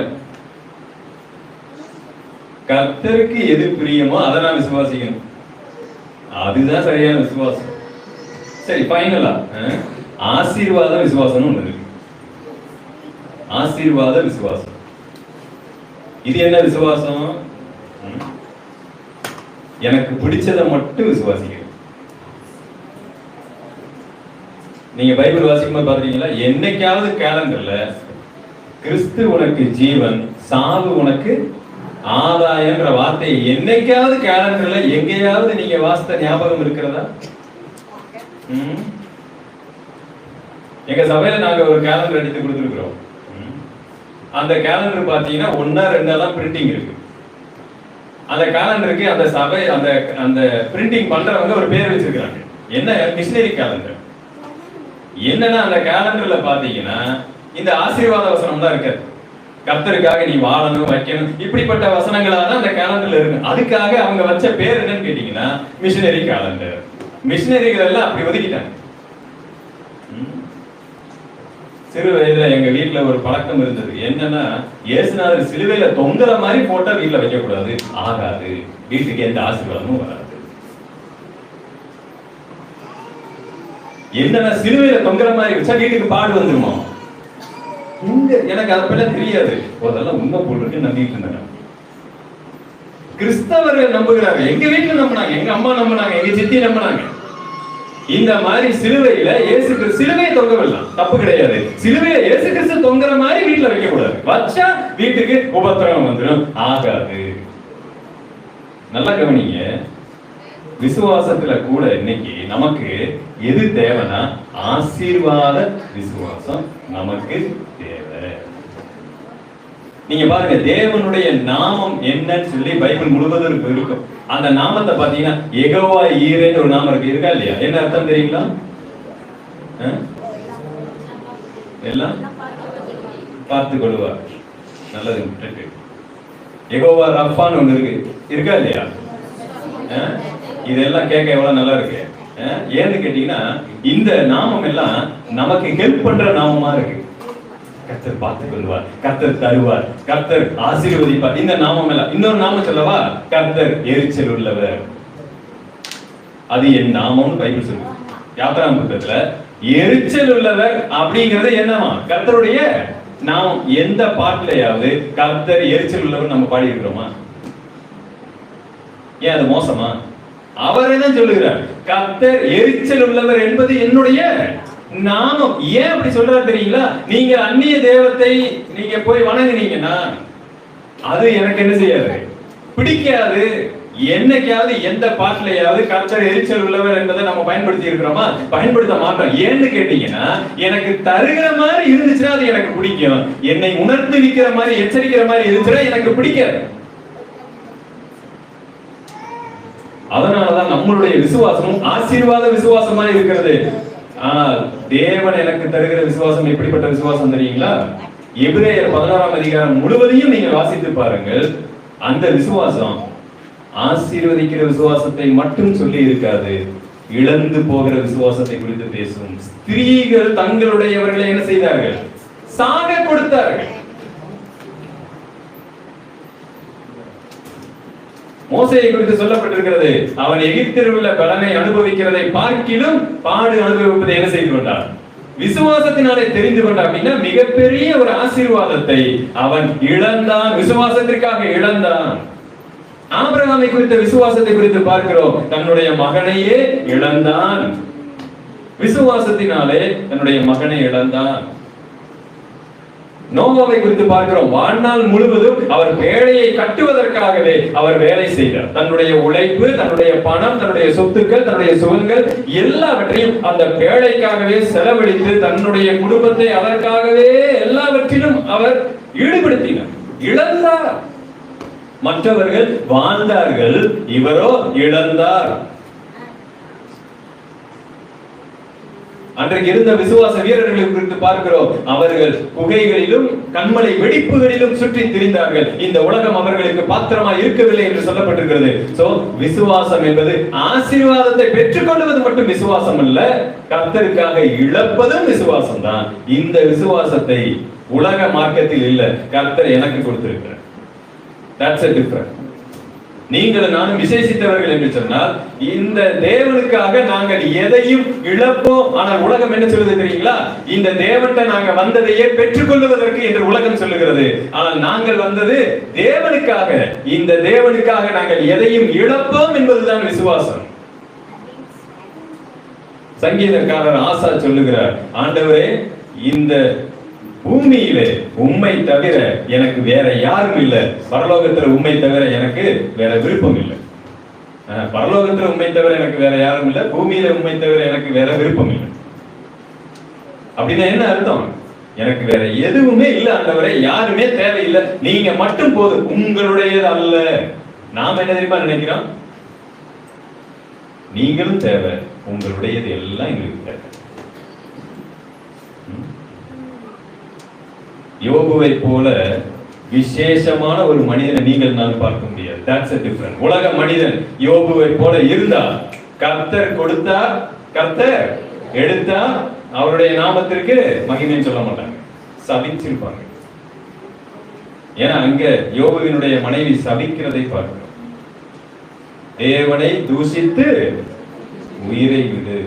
கர்த்தருக்கு எது பிரியமோ அதை நான் விசுவாசிக்கணும். அதுதான் சரியான விசுவாசம். சரி, ஃபைனலா ஆசீர்வாத விசுவாசம் ஒண்ணு இருக்கு. ஆசீர்வாத விசுவாசம். இது என்ன விசுவாசம்? எனக்கு பிடிச்சதை மட்டும் விசுவாசிக்கிறேன். நீங்க பைபிள் வாசிக்கும்போது பாத்தீங்களா, என்னைக்காவது கேலண்டர்ல கிறிஸ்து உனக்கு ஜீவன், சாவு உனக்கு ஆதாயம்ன்ற வார்த்தை என்னைக்காவது கேலண்டர்ல எங்கேயாவது நீங்க வாசித்த ஞாபகம் இருக்கிறதா? எங்க சபையில நாங்க ஒரு கேலண்டர் எடுத்து கொடுத்துருக்கிறோம். அந்த கேலண்டர் பாத்தீங்கன்னா 1 2 தான் பிரிண்டிங் இருக்கு. அந்த கேலண்டருக்கு அந்த சபை அந்த பிரிண்டிங் பண்றவங்க ஒரு பேர் வச்சிருக்காங்க. என்ன? Missionary calendar. என்னன்னா அந்த கேலண்டர்ல பாத்தீங்கன்னா இந்த ஆசீர்வாத வசனம் தான் இருக்காது. கர்த்தருக்காக நீ வாழணும், வைக்கணும், இப்படிப்பட்ட வசனங்களா தான் அந்த கேலண்டர்ல இருக்கு. அதுக்காக அவங்க வச்ச பேர் என்னன்னு கேட்டீங்கன்னா மிஷனரி கேலண்டர். மிஷனரிகள் எல்லாம் அப்படி ஒதுக்கிட்டாங்க. சிறு வயதுல எங்க வீட்டுல ஒரு பழக்கம் இருந்தது. என்னன்னா, இயேசுநாதர் சிலுவையில தொங்குற மாதிரி போட்டா வீட்டுல வைக்க கூடாது, ஆகாது, வீட்டுக்கு எந்த ஆசீர்வாதமும் வராது. என்னன்னா, சிலுவையில தொங்குற மாதிரி வச்சா வீட்டுக்கு பாடு வந்துருமா? எனக்கு அதை பற்றி தெரியாது. அதெல்லாம் உண்மை போட்டு நம்பிட்டு இருந்தாங்க. கிறிஸ்தவர்கள் நம்புகிறாங்க. எங்க வீட்டுல நம்பினாங்க, எங்க அம்மா நம்பினாங்க, எங்க சித்தி நம்பினாங்க. இந்த மாதிரி சிலுவையில இயேசு கிறிஸ்து சிலுவையை தொங்கவில்லை, தப்பு கிடையாது. சிலுவையில இயேசு கிறிஸ்து தொங்குற மாதிரி வீட்டுல வைக்க கூடாது. வச்சா வீட்டுக்கு உபத்திரவம் வந்துடும், ஆகாது. நல்லா கவனிங்க. விசுவாசத்துல கூட இன்னைக்கு நமக்கு எது தேவைன்னா ஆசீர்வாத விசுவாசம் நமக்கு தேவை. நீங்க பாருங்க, தேவனுடைய நாமம் என்னன்னு சொல்லி பைபிள் முழுவதும் இருக்கும். அந்த நாமத்தை பாத்தீங்கன்னா யெகோவா ஈரேன்னு ஒரு நாமம் இருக்கு. இருக்கா இல்லையா? என்ன அர்த்தம் தெரியுங்களா? எல்லாம் பார்த்து கொள்வார். நல்லது. யெகோவா ரஃபான்னு ஒண்ணு இருக்கு. இருக்கா இல்லையா? இதெல்லாம் கேட்க எவ்வளவு நல்லா இருக்கு. ஏன்னு கேட்டீங்கன்னா இந்த நாமம் எல்லாம் நமக்கு ஹெல்ப் பண்ற நாமமா இருக்கு. கர்த்தர் பார்த்துக் கொள்வார், கர்த்தர் தருவார், கர்த்தர் ஆசீர்வதிப்பார். இந்த நாமம் எல்லாம். இன்னொரு நாமம் சொல்லவா? கர்த்தர் எரிச்சல் உள்ளவர். அது என் நாமம்னு பைபிள் சொல்லுது. யாத்திராகம புத்தகத்துல எரிச்சல் உள்ளவர் அப்படிங்கிறது என்னவா? கர்த்தருடைய நாமம். எந்த பாட்டுலயாவது கர்த்தர் எரிச்சல் உள்ளவர் நம்ம பாடி இருக்கிறோமா? ஏன் அது மோசமா? அவரே தான் சொல்லுகிறார், கர்த்தர் எரிச்சல் உள்ளவர் என்பது என்னுடைய நாமம். ஏன் அப்படி சொல்றாரு தெரியுங்களா? நீங்க அந்நிய தெய்வத்தை நீங்க போய் வணங்குனீங்கன்னா அது எனக்கு என்ன செய்யாது, பிடிக்காது. என்னைக்காவது எந்த பாட்டிலையாவது கர்த்தர் எரிச்சல் உள்ளவர் என்பதை நம்ம பயன்படுத்தி இருக்கிறோமா? பயன்படுத்த மாட்டோம். ஏன்னு கேட்டீங்கன்னா எனக்கு தருகிற மாதிரி இருந்துச்சுன்னா அது எனக்கு பிடிக்கும். என்னை உணர்ந்து நிக்கிற மாதிரி, எச்சரிக்கிற மாதிரி இருந்துச்சுன்னா எனக்கு பிடிக்காது. அதனாலதான் நம்மளுடைய விசுவாசமும் ஆசீர்வாத விசுவாசமா இருக்கிறது. ஆனால் தேவன் எனக்கு தருகிற விசுவாசம் எப்படிப்பட்ட விசுவாசம் தெரியுங்களா? எபிரேயர் 11ஆம் அதிகாரம் முழுவதையும் நீங்கள் வாசித்து பாருங்கள். அந்த விசுவாசம் ஆசீர்வதிக்கிற விசுவாசத்தை மட்டும் சொல்லி இருக்காது, இழந்து போகிற விசுவாசத்தை குறித்து பேசும். ஸ்திரீகள் தங்களுடையவர்களை என்ன செய்தார்கள்? சாக கொடுத்தார்கள். மோசேயை குறித்து சொல்லப்பட்டிருக்கிறது, அவன் எகிப்தில் உள்ள பலனை அனுபவிக்கிறதை பார்க்கிலும் பாடு அனுபவிப்பதை என்ன செய்து கொண்டான்? விசுவாசத்தினாலே தெரிந்து கொண்டான். அப்படின்னா மிகப்பெரிய ஒரு ஆசீர்வாதத்தை அவன் இழந்தான், விசுவாசத்திற்காக இழந்தான். ஆபிரகாமை குறித்த விசுவாசத்தை குறித்து பார்க்கிறோம், தன்னுடைய மகனையே இழந்தான். விசுவாசத்தினாலே தன்னுடைய மகனை இழந்தான். நோவாவை குறித்து பார்க்கிறோம், வாழ்நாள் முழுவதும் அவர் பேழையை கட்டுவதற்காகவே அவர் வேலை செய்தார். தன்னுடைய உழைப்பு, தன்னுடைய பணம், தன்னுடைய சொத்துக்கள், தன்னுடைய சுகங்கள் எல்லாவற்றையும் அந்த பேழைக்காகவே செலவழித்து தன்னுடைய குடும்பத்தை அதற்காகவே எல்லாவற்றிலும் அவர் ஈடுபடுத்தினார். இழந்தார். மற்றவர்கள் வாழ்ந்தார்கள், இவரோ இழந்தார். அன்றைக்கு இருந்த விசுவாச வீரர்களை குறித்து பார்க்கிறோம். அவர்கள் குகைகளிலும் கண்மலை வெடிப்புகளிலும் சுற்றி திரிந்தார்கள். இந்த உலகம் அவர்களுக்கு பாத்திரமாக இருக்கவில்லை என்று சொல்லப்பட்டிருக்கிறது. சோ விசுவாசம் என்பது ஆசீர்வாதத்தை பெற்றுக்கொள்வது மட்டும் விசுவாசம் அல்ல, கர்த்தருக்காக இழப்பதும் விசுவாசம் தான். இந்த விசுவாசத்தை உலக மார்க்கத்தில் இல்ல, கர்த்தர் எனக்கு கொடுத்திருக்கிறார். That's a difference. நீங்கள் நானும் விசேஷித்தவர்கள் என்று சொன்னால் இந்த தேவனுக்காக நாங்கள் எதையும் இழப்போம். ஆனால் உலகம் என்ன சொல்லுது தெரியுங்களா? இந்த தேவன்கிட்ட நாங்க வந்ததையே பெற்றுக்கொள்வதற்கு என்று உலகம் சொல்லுகிறது. ஆனால் நாங்கள் வந்தது தேவனுக்காக. இந்த தேவனுக்காக நாங்கள் எதையும் இழப்போம் என்பதுதான் விசுவாசம். சங்கீதக்காரர் ஆசா சொல்லுகிறார், ஆண்டவரே இந்த பூமியிலே உம்மை தவிர எனக்கு வேற யாரும் இல்லை, பரலோகத்துல உம்மை தவிர எனக்கு வேற விருப்பம் இல்லை. பரலோகத்துல உம்மை தவிர எனக்கு வேற யாரும் இல்லை, பூமியில உம்மை தவிர எனக்கு வேற விருப்பம் இல்லை. அப்படின்னா என்ன அர்த்தம்? எனக்கு வேற எதுவுமே இல்லை ஆண்டவரே, யாருமே தேவையில்லை, நீங்க மட்டும் போதும், உங்களுடையது அல்ல. நாம என்ன தெரியுமா நினைக்கிறோம்? நீங்களும் தேவை, உங்களுடையது எல்லாம் எங்களுக்கு தேவை. யோபுவை போல விசேஷமான ஒரு மனிதனை நீங்கள் நான் பார்க்க முடியாது. That's a difference. உலக மனிதன் யோபுவை போல இருந்தால் கர்த்தர் கொடுத்தார், கர்த்தர் எடுத்தார், அவருடைய நாமத்திற்கு மகிமை சொல்ல மாட்டாங்க, சபிச்சிருப்பாங்க. ஏன்னா அங்க யோபுவினுடைய மனைவி சபிக்கிறதை பார்க்கிறோம். தேவனை தூஷித்து உயிரை விடு.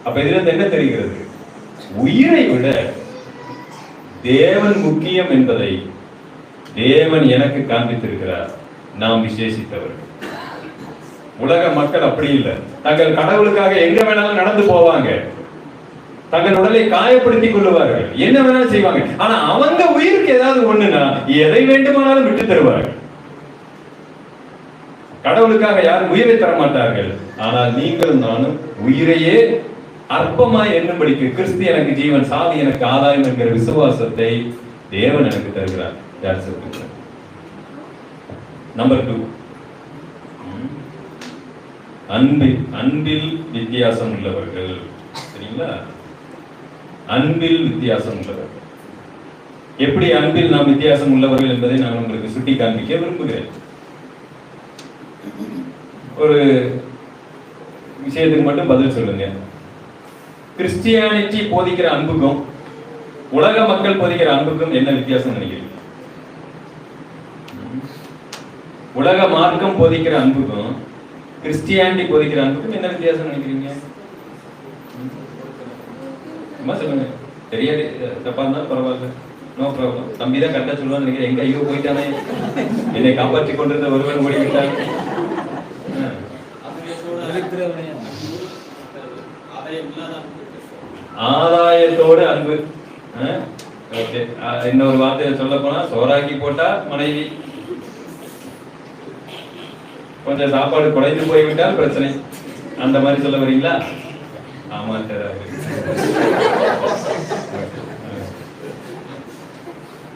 அப்ப இதுல இருந்து என்ன தெரிகிறது? உயிரை விட தேவன் முக்கியம் என்பதை தேவன் எனக்கு காண்பித்திருக்கிறார். நாம் விசேஷித்தவர்கள். உலக மக்கள் அப்படி இல்லை. தங்கள் கடவுளுக்காக எங்க வேணாலும் நடந்து போவாங்க, தங்கள் உடலை காயப்படுத்திக் கொள்ளுவார்கள், என்ன வேணாலும் செய்வாங்க. ஆனா அவங்க உயிருக்கு ஏதாவது ஒண்ணுனா எதை வேண்டுமானாலும் விட்டு தருவார்கள். கடவுளுக்காக யாரும் உயிரை தர மாட்டார்கள். ஆனால் நீங்களும் நானும் உயிரையே அற்பமாய் எண்ணும்படிக்கு கிறிஸ்து எனக்கு ஜீவன், சாவி எனக்கு ஆதாயம் என்கிற விசுவாசத்தை தேவன் எனக்கு தருகிறார். நம்பர் 2, அன்பில் வித்தியாசம் உள்ளவர்கள். சரிங்களா? அன்பில் வித்தியாசம் உள்ளவர்கள். எப்படி அன்பில் நாம் வித்தியாசம் உள்ளவர்கள் என்பதை நான் உங்களுக்கு சுட்டி காண்பிக்க விரும்புகிறேன். ஒரு விஷயத்துக்கு மட்டும் பதில் சொல்லுங்க. கிறிஸ்டியானிட்டி போதிக்கிற அன்புக்கும் உலக மக்கள் போதிக்கிற அன்புக்கும் என்ன வித்தியாசம் நினைக்கிறீங்க? உலக மார்க்கம் போதிக்கிற அன்புக்கும் கிறிஸ்டியானிட்டி போதிக்கிற அன்புக்கும் என்ன வித்தியாசம் நினைக்கிறீங்க? சொல்லுங்க. தெரியாது, தப்பா இருந்தாலும் பரவாயில்ல, நோ ப்ராப்ளம். தம்பி தான் கரெக்டா சொல்லுவான்னு நினைக்கிறேன். எங்க ஐயோ போயிட்டானே, என்னை காப்பாற்றி கொண்டிருந்த ஒருவன் ஓடி விட்டான். ஆதாயத்தோடு அன்பு. இன்னொரு வார்த்தையை சொல்ல போனா, சோறாக்கி போட்டா மனைவி, கொஞ்சம் சாப்பாடு குறைந்து போய்விட்டால் பிரச்சனை. அந்த மாதிரி சொல்ல வரீங்களா? ஆமா சார்.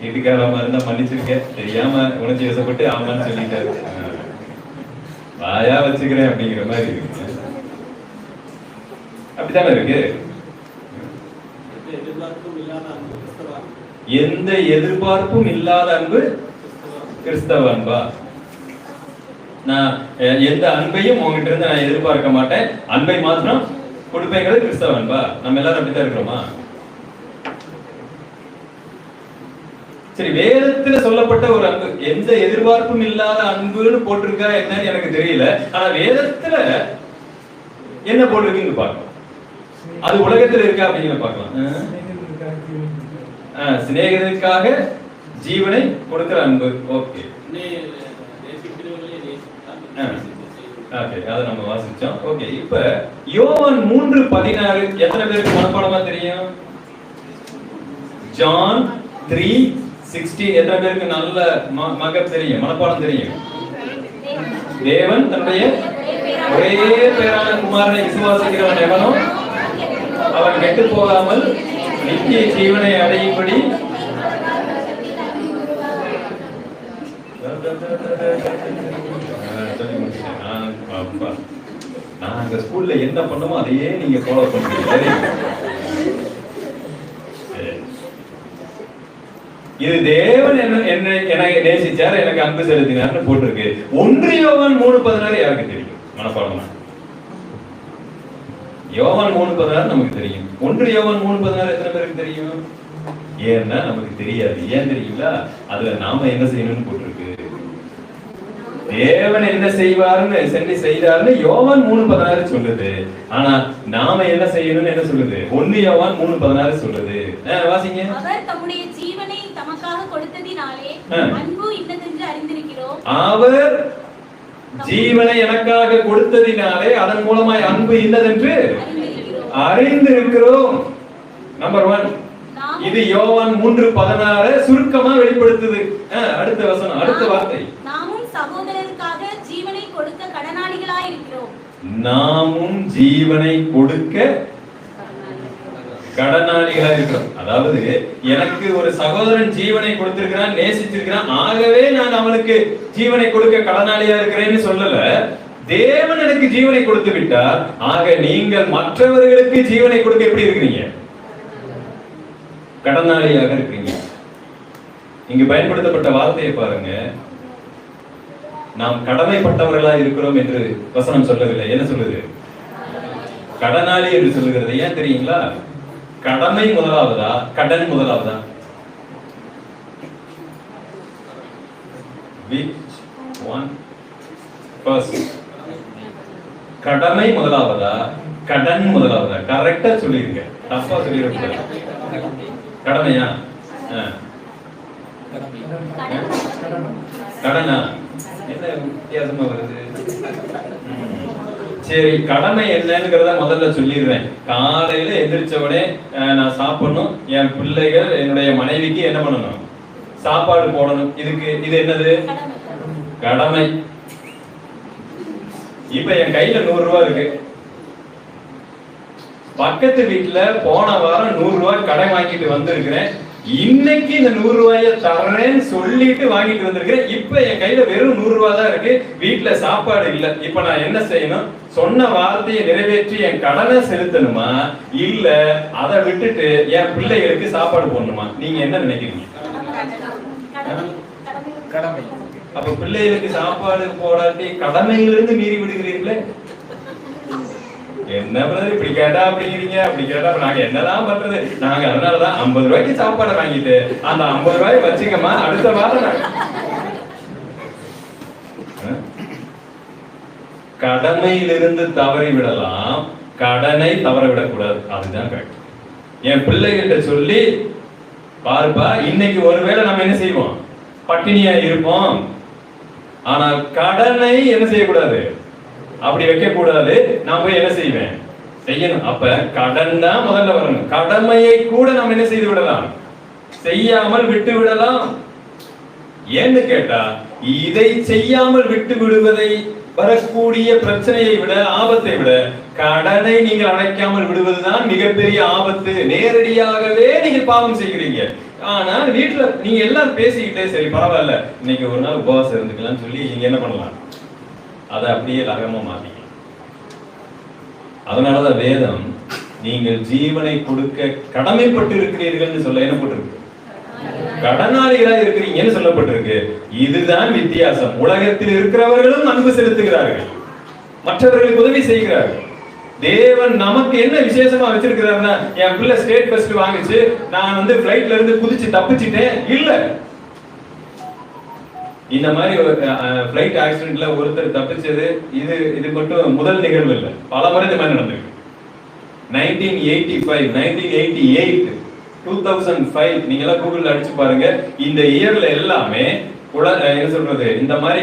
வீட்டுக்காரமா இருந்தா மன்னிச்சிருக்கேன், தெரியாம உணர்ச்சி வசப்பட்டு ஆமான்னு சொல்லிட்டாரு, வாயா வச்சுக்கிறேன் அப்படிங்கிற மாதிரி இருக்கு. அப்படித்தானே இருக்கு. எந்த எதிர்பார்ப்பும் இல்லாத அன்பு கிறிஸ்தவ அன்பா? நான் எந்த அன்பையும் உங்ககிட்ட இருந்து நான் எதிர்பார்க்க மாட்டேன், அன்பை மாத்திரம் கொடுப்பேங்கிறது கிறிஸ்தவ அன்பா? நம்ம எல்லாரும் அப்படித்தான் இருக்கிறோமா? சரி, வேதத்துல சொல்லப்பட்ட ஒரு அன்பு, எந்த எதிர்பார்ப்பும் இல்லாத அன்புன்னு போட்டிருக்கா என்னன்னு எனக்கு தெரியல. ஆனா வேதத்துல என்ன போட்டிருக்குன்னு பார்க்கலாம். அது உலகத்துல இருக்கா அப்படிங்கிற பார்க்கலாம். சிநேகிதனுக்காக ஜீவனை கொடுக்கிற அன்பு. ஓகே, அதை நம்ம வாசிச்சோம். ஓகே, இப்ப யோவான் 3:16 எத்தனை பேருக்கு மனப்பாடமா தெரியும்? ஜான் 3:16 எத்தனை பேருக்கு நல்ல மகப் தெரியும், மனப்பாடம் தெரியும்? தேவன் தன்னுடைய ஒரே பேரான குமாரனை விசுவாசிக்கிறவன் எவனோ அவன் கெட்டு போகாமல் நித்திய ஜீவனை அடையும்படி சொல்லி முடிச்சிட்டேன். நான் அங்க ஸ்கூல்ல என்ன பண்ணுமோ அதையே நீங்க ஃபாலோ பண்றீங்க. இது தேவன் என்னை நேசிச்சார், எனக்கு அன்பு செலுத்தினார்னு போட்டிருக்கு. 1 யோவான் 3:16 யாருக்கு தெரியும்? மனப்பாடமா யோவான் 3:16 நமக்கு தெரியும். 1 யோவான் 3:16 எத்தனை பேருக்கு தெரியும்? ஏன்னா நமக்கு தெரியாது. ஏன் தெரியுங்களா? அதுல நாம என்ன செய்யணும்னு போட்டிருக்கு. தேவன் என்ன செய்வாருன்னு செய்தாருன்னு யோவான் 3:16 சொல்லுது. ஆனா நாம என்ன செய்யணும்னு என்ன சொல்லுது? 1 யோவான் 3:16 சொல்லுது. வாசிங்க. அவர் தம்முடைய ஜீவனை தமக்காக கொடுத்ததினாலே அன்பு இன்னதென்று அறிந்திருக்கிறோம். அவர் ஜீவனை எனக்காக கொடுத்ததினாலே அதன் மூலமாய் அன்பு இன்னதென்று அறிந்திருக்கிறோம். நம்பர் 1. இது யோவான் 3:16 சுருக்கமா வெளிப்படுத்துது. அடுத்த வசனம், அடுத்த வார்த்தை. நாமும் சகோதரருக்காக ஜீவனை கொடுக்க கடனாளிகளாய் இருக்கிறோம். நாமும் ஜீவனை கொடுக்க கடனாளிகளா இருக்கிறோம். அதாவது எனக்கு ஒரு சகோதரன் ஜீவனை கொடுத்திருக்கிறான், நேசிச்சிருக்கிறான், ஆகவே நான் அவனுக்கு ஜீவனை கொடுக்க கடனாளியா இருக்கிறேன்னு சொல்லல. தேவன் எனக்கு ஜீவனை கொடுத்து விட்டார், ஆக நீங்கள் மற்றவர்களுக்கு ஜீவனை கொடுக்க எப்படி இருக்கிறீங்க? கடனாளியாக இருக்கிறீங்க. இங்கு பயன்படுத்தப்பட்ட வார்த்தையை பாருங்க. நாம் கடமைப்பட்டவர்களா இருக்கிறோம் என்று வசனம் சொல்லவில்லை. என்ன சொல்லுது? கடனாளி என்று சொல்லுகிறது. ஏன் தெரியுங்களா? கடமை முதலாவதா, கடன் முதலாவதா? கடமை முதலாவதா, கடன் முதலாவதா? கரெக்டா சொல்லிருங்க, தப்பா சொல்லிருக்க. கடமையா? கடனா? என்ன வித்தியாசமா வருது? சரி, கடமை என்னங்கிறத முதல்ல சொல்லிடுறேன். காலையில எந்திரிச்சவனே நான் சாப்பிடணும், என் பிள்ளைகள் என்னுடைய மனைவிக்கு என்ன பண்ணணும்? சாப்பாடு போடணும். இது என்னது? கடமை. இப்ப என் கையில 100 ரூபாய் இருக்கு. பக்கத்து வீட்டுல போன வாரம் 100 ரூபாய் கடை வாங்கிட்டு வந்திருக்கிறேன். இன்னைக்கு இந்த 100 ரூபாய தரேன்னு சொல்லிட்டு வாங்கிட்டு வந்திருக்கிறேன். இப்ப என் கையில வெறும் 100 ரூபாய் தான் இருக்கு. வீட்டுல சாப்பாடு இல்ல. இப்ப நான் என்ன செய்யணும்? சொன்ன வார்த்தையை நிறைவேற்றி என் கடனை செலுத்தணுமா, இல்ல அதை விட்டுட்டு என் பிள்ளைகளுக்கு சாப்பாடு போடணுமா? நீங்க என்ன நினைக்கிறீங்க? கடமை. அப்ப பிள்ளைகளுக்கு சாப்பாடு போடாட்டி கடமையிலிருந்து மீறி விடுகிறீர்களே. என்ன பிரதர் இப்படி கேட்டா அப்படிங்கிறீங்க, அப்படி கேட்டா நாங்க என்னதான் பண்றது? நாங்க அதனாலதான் 50 ரூபாய்க்கு சாப்பாடு வாங்கிட்டு அந்த 50 ரூபாய் வச்சுக்கமா, அடுத்த வாரம் நாங்க கடமையிலிருந்து தவறி விடலாம், கடனை தவற விடக்கூடாது. அதுதான் கரெக்ட். என் பிள்ளைகிட்ட சொல்லி பாருப்பா, இன்னைக்கு ஒருவேளை நம்ம என்ன செய்வோம்? பட்டினியா இருப்போம். ஆனால் கடனை என்ன செய்யக்கூடாது? அப்படி வைக்க கூடாது. நான் போய் என்ன செய்வேன்? செய்யணும். அப்ப கடன் தான் முதல்ல வரணும். கடமையை கூட நம்ம என்ன செய்து விடலாம்? செய்யாமல் விட்டு விடலாம். ஏன்னு கேட்டா, இதை செய்யாமல் விட்டு விடுவதை வரக்கூடிய பிரச்சனையை விட, ஆபத்தை விட, கடனை நீங்கள் அடைக்காமல் விடுவதுதான் மிகப்பெரிய ஆபத்து. நேரடியாகவே நீங்கள் பாவம் செய்கிறீங்க. ஆனா வீட்டுல நீங்க எல்லாம் பேசிக்கிட்டே சரி பரவாயில்ல, இன்னைக்கு ஒரு நாள் உபவாசம் இருந்துக்கலாம்னு சொல்லி நீங்க என்ன பண்ணலாம்? அதை அப்படியே லகமா மாத்திக்கலாம். அதனாலதான் வேதம் நீங்கள் ஜீவனை கொடுக்க கடமைப்பட்டு இருக்கிறீர்கள் சொல்ல என்ன போட்டிருக்கு? கடனாளிகளா இருக்கிறீங்கன்னு சொல்லப்பட்டிருக்கு. இதுதான் வித்தியாசம். உலகத்தில் இருக்கிறவர்களும் அன்பு செலுத்துகிறார்கள், மற்றவர்களுக்கு உதவி செய்கிறார்கள். தேவன் நமக்கு என்ன விசேஷமா வச்சிருக்கிறாருன்னா, என் பிள்ளை ஸ்டேட் ஃபர்ஸ்ட் வாங்குச்சு, நான் ஃளைட்ல இருந்து குதிச்சு தப்பிச்சிட்டேன் இல்ல. இந்த மாதிரி ஒரு ஃளைட் ஆக்சிடென்ட்ல ஒருத்தர் தப்பிச்சது இது மட்டும் முதல் நிகழ்வு இல்ல, பல முறை இந்த மாதிரி நடந்திருக்கு. 1985, 1988, 2005 நீங்க எல்லாம் கூகுள்ல அடிச்சு பாருங்க. இந்த இயர்ல எல்லாமே என்ன சொல்றது, இந்த மாதிரி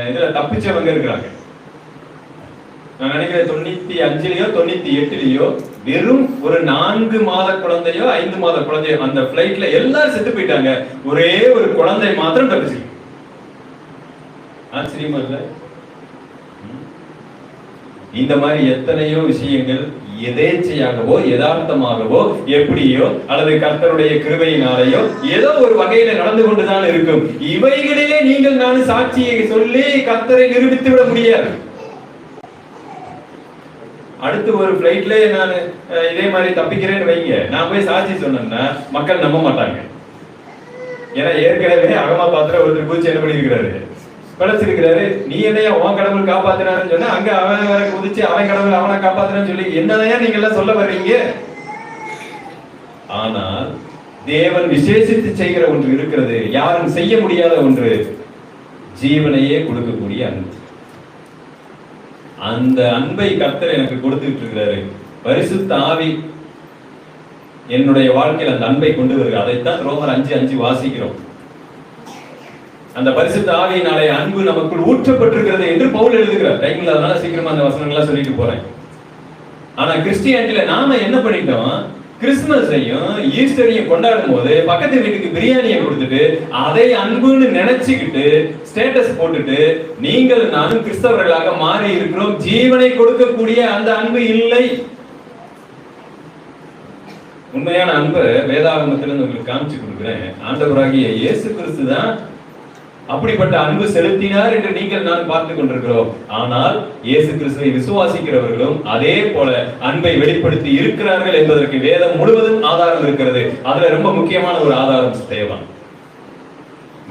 இதுல தப்பிச்சவங்க இருக்கிறாங்க. நான் நினைக்கிறேன் 95லயோ 98லயோ வெறும் ஒரு 4 மாத குழந்தையோ 5 மாத குழந்தையோ அந்த பிளைட்ல எல்லாரும் செத்து போயிட்டாங்க. ஒரே ஒரு குழந்தை மாத்திரம் தப்பிச்சு. ஆச்சரியமா இல்ல? இந்த மாதிரி எத்தனையோ விஷயங்கள் எதேச்சையாகவோ யதார்த்தமாகவோ எப்படியோ அல்லது கர்த்தருடைய கிருபையினாலேயோ ஏதோ ஒரு வகையில நடந்து கொண்டுதான் இருக்கும். இவைகளிலே நீங்கள் நான் சாட்சியை சொல்லி கர்த்தரை நிரூபித்து விட முடியாது. அடுத்து ஒரு பிளைட்ல நான் இதே மாதிரி தப்பிக்கிறேன்னு வைங்க, நான் போய் சாட்சி சொன்னேன்னா மக்கள் நம்ப மாட்டாங்க. ஏன்னா ஏற்கனவே அகமா பாத்திர ஒருத்தர் பூச்சி என்ன பண்ணிருக்கிறாரு, பிழைச்சிருக்கிறாரு. நீ என்னையா உன் கடவுள் காப்பாத்தினாருன்னு சொன்னா அங்க அவன் வேற குதிச்சு அவன் கடவுள் அவனை காப்பாத்தினான்னு சொல்லி என்னதையா நீங்க எல்லாம் சொல்ல வர்றீங்க? ஆனால் தேவன் விசேஷித்து செய்கிற ஒன்று இருக்கிறது, யாரும் செய்ய முடியாத ஒன்று, ஜீவனையே கொடுக்கக்கூடிய அன்பு. அந்த அன்பை கர்த்தர் எனக்கு கொடுத்துட்டு இருக்கிறாரு. பரிசுத்த ஆவி என்னுடைய வாழ்க்கையில் அந்த அன்பை கொண்டு வருகிறார். அதைத்தான் ரோமர் 5:5 வாசிக்கிறோம். அந்த பரிசுத்த ஆவியினாலே அன்பு நமக்குள் ஊற்றப்பட்டிருக்கிறது என்று பவுல் எழுதுகிறார். டைம்ல அதனால சீக்கிரமா அந்த வசனங்களா சொல்லிட்டு போறேன். ஆனா கிறிஸ்டியானிட்டியில நாம என்ன பண்ணிட்டோம், கிறிஸ்துமஸையும் ஈஸ்டரையும் கொண்டாடும் போது பக்கத்து வீட்டுக்கு பிரியாணியை கொடுத்துட்டு அதை அன்புன்னு நினைச்சுக்கிட்டு ஸ்டேட்டஸ் போட்டுட்டு நீங்கள் நானும் கிறிஸ்தவர்களாக மாறி இருக்கிறோம். ஜீவனை கொடுக்கக்கூடிய அந்த அன்பு இல்லை. உண்மையான அன்பை வேதாகமத்திலிருந்து உங்களுக்கு காமிச்சு கொடுக்கிறேன். ஆண்டவராகிய இயேசு கிறிஸ்து தான் அப்படிப்பட்ட அன்பு செலுத்தினார் என்று நீங்கள் நான் பார்த்து கொண்டிருக்கிறோம். ஆனால் இயேசு கிறிஸ்துவை விசுவாசிக்கிறவர்களும் அதே போல அன்பை வெளிப்படுத்தி இருக்கிறார்கள் என்பதற்கு வேதம் முழுவதும் ஆதாரம் இருக்கிறது. அதுல ரொம்ப முக்கியமான ஒரு ஆதாரம் ஸ்தேவான்.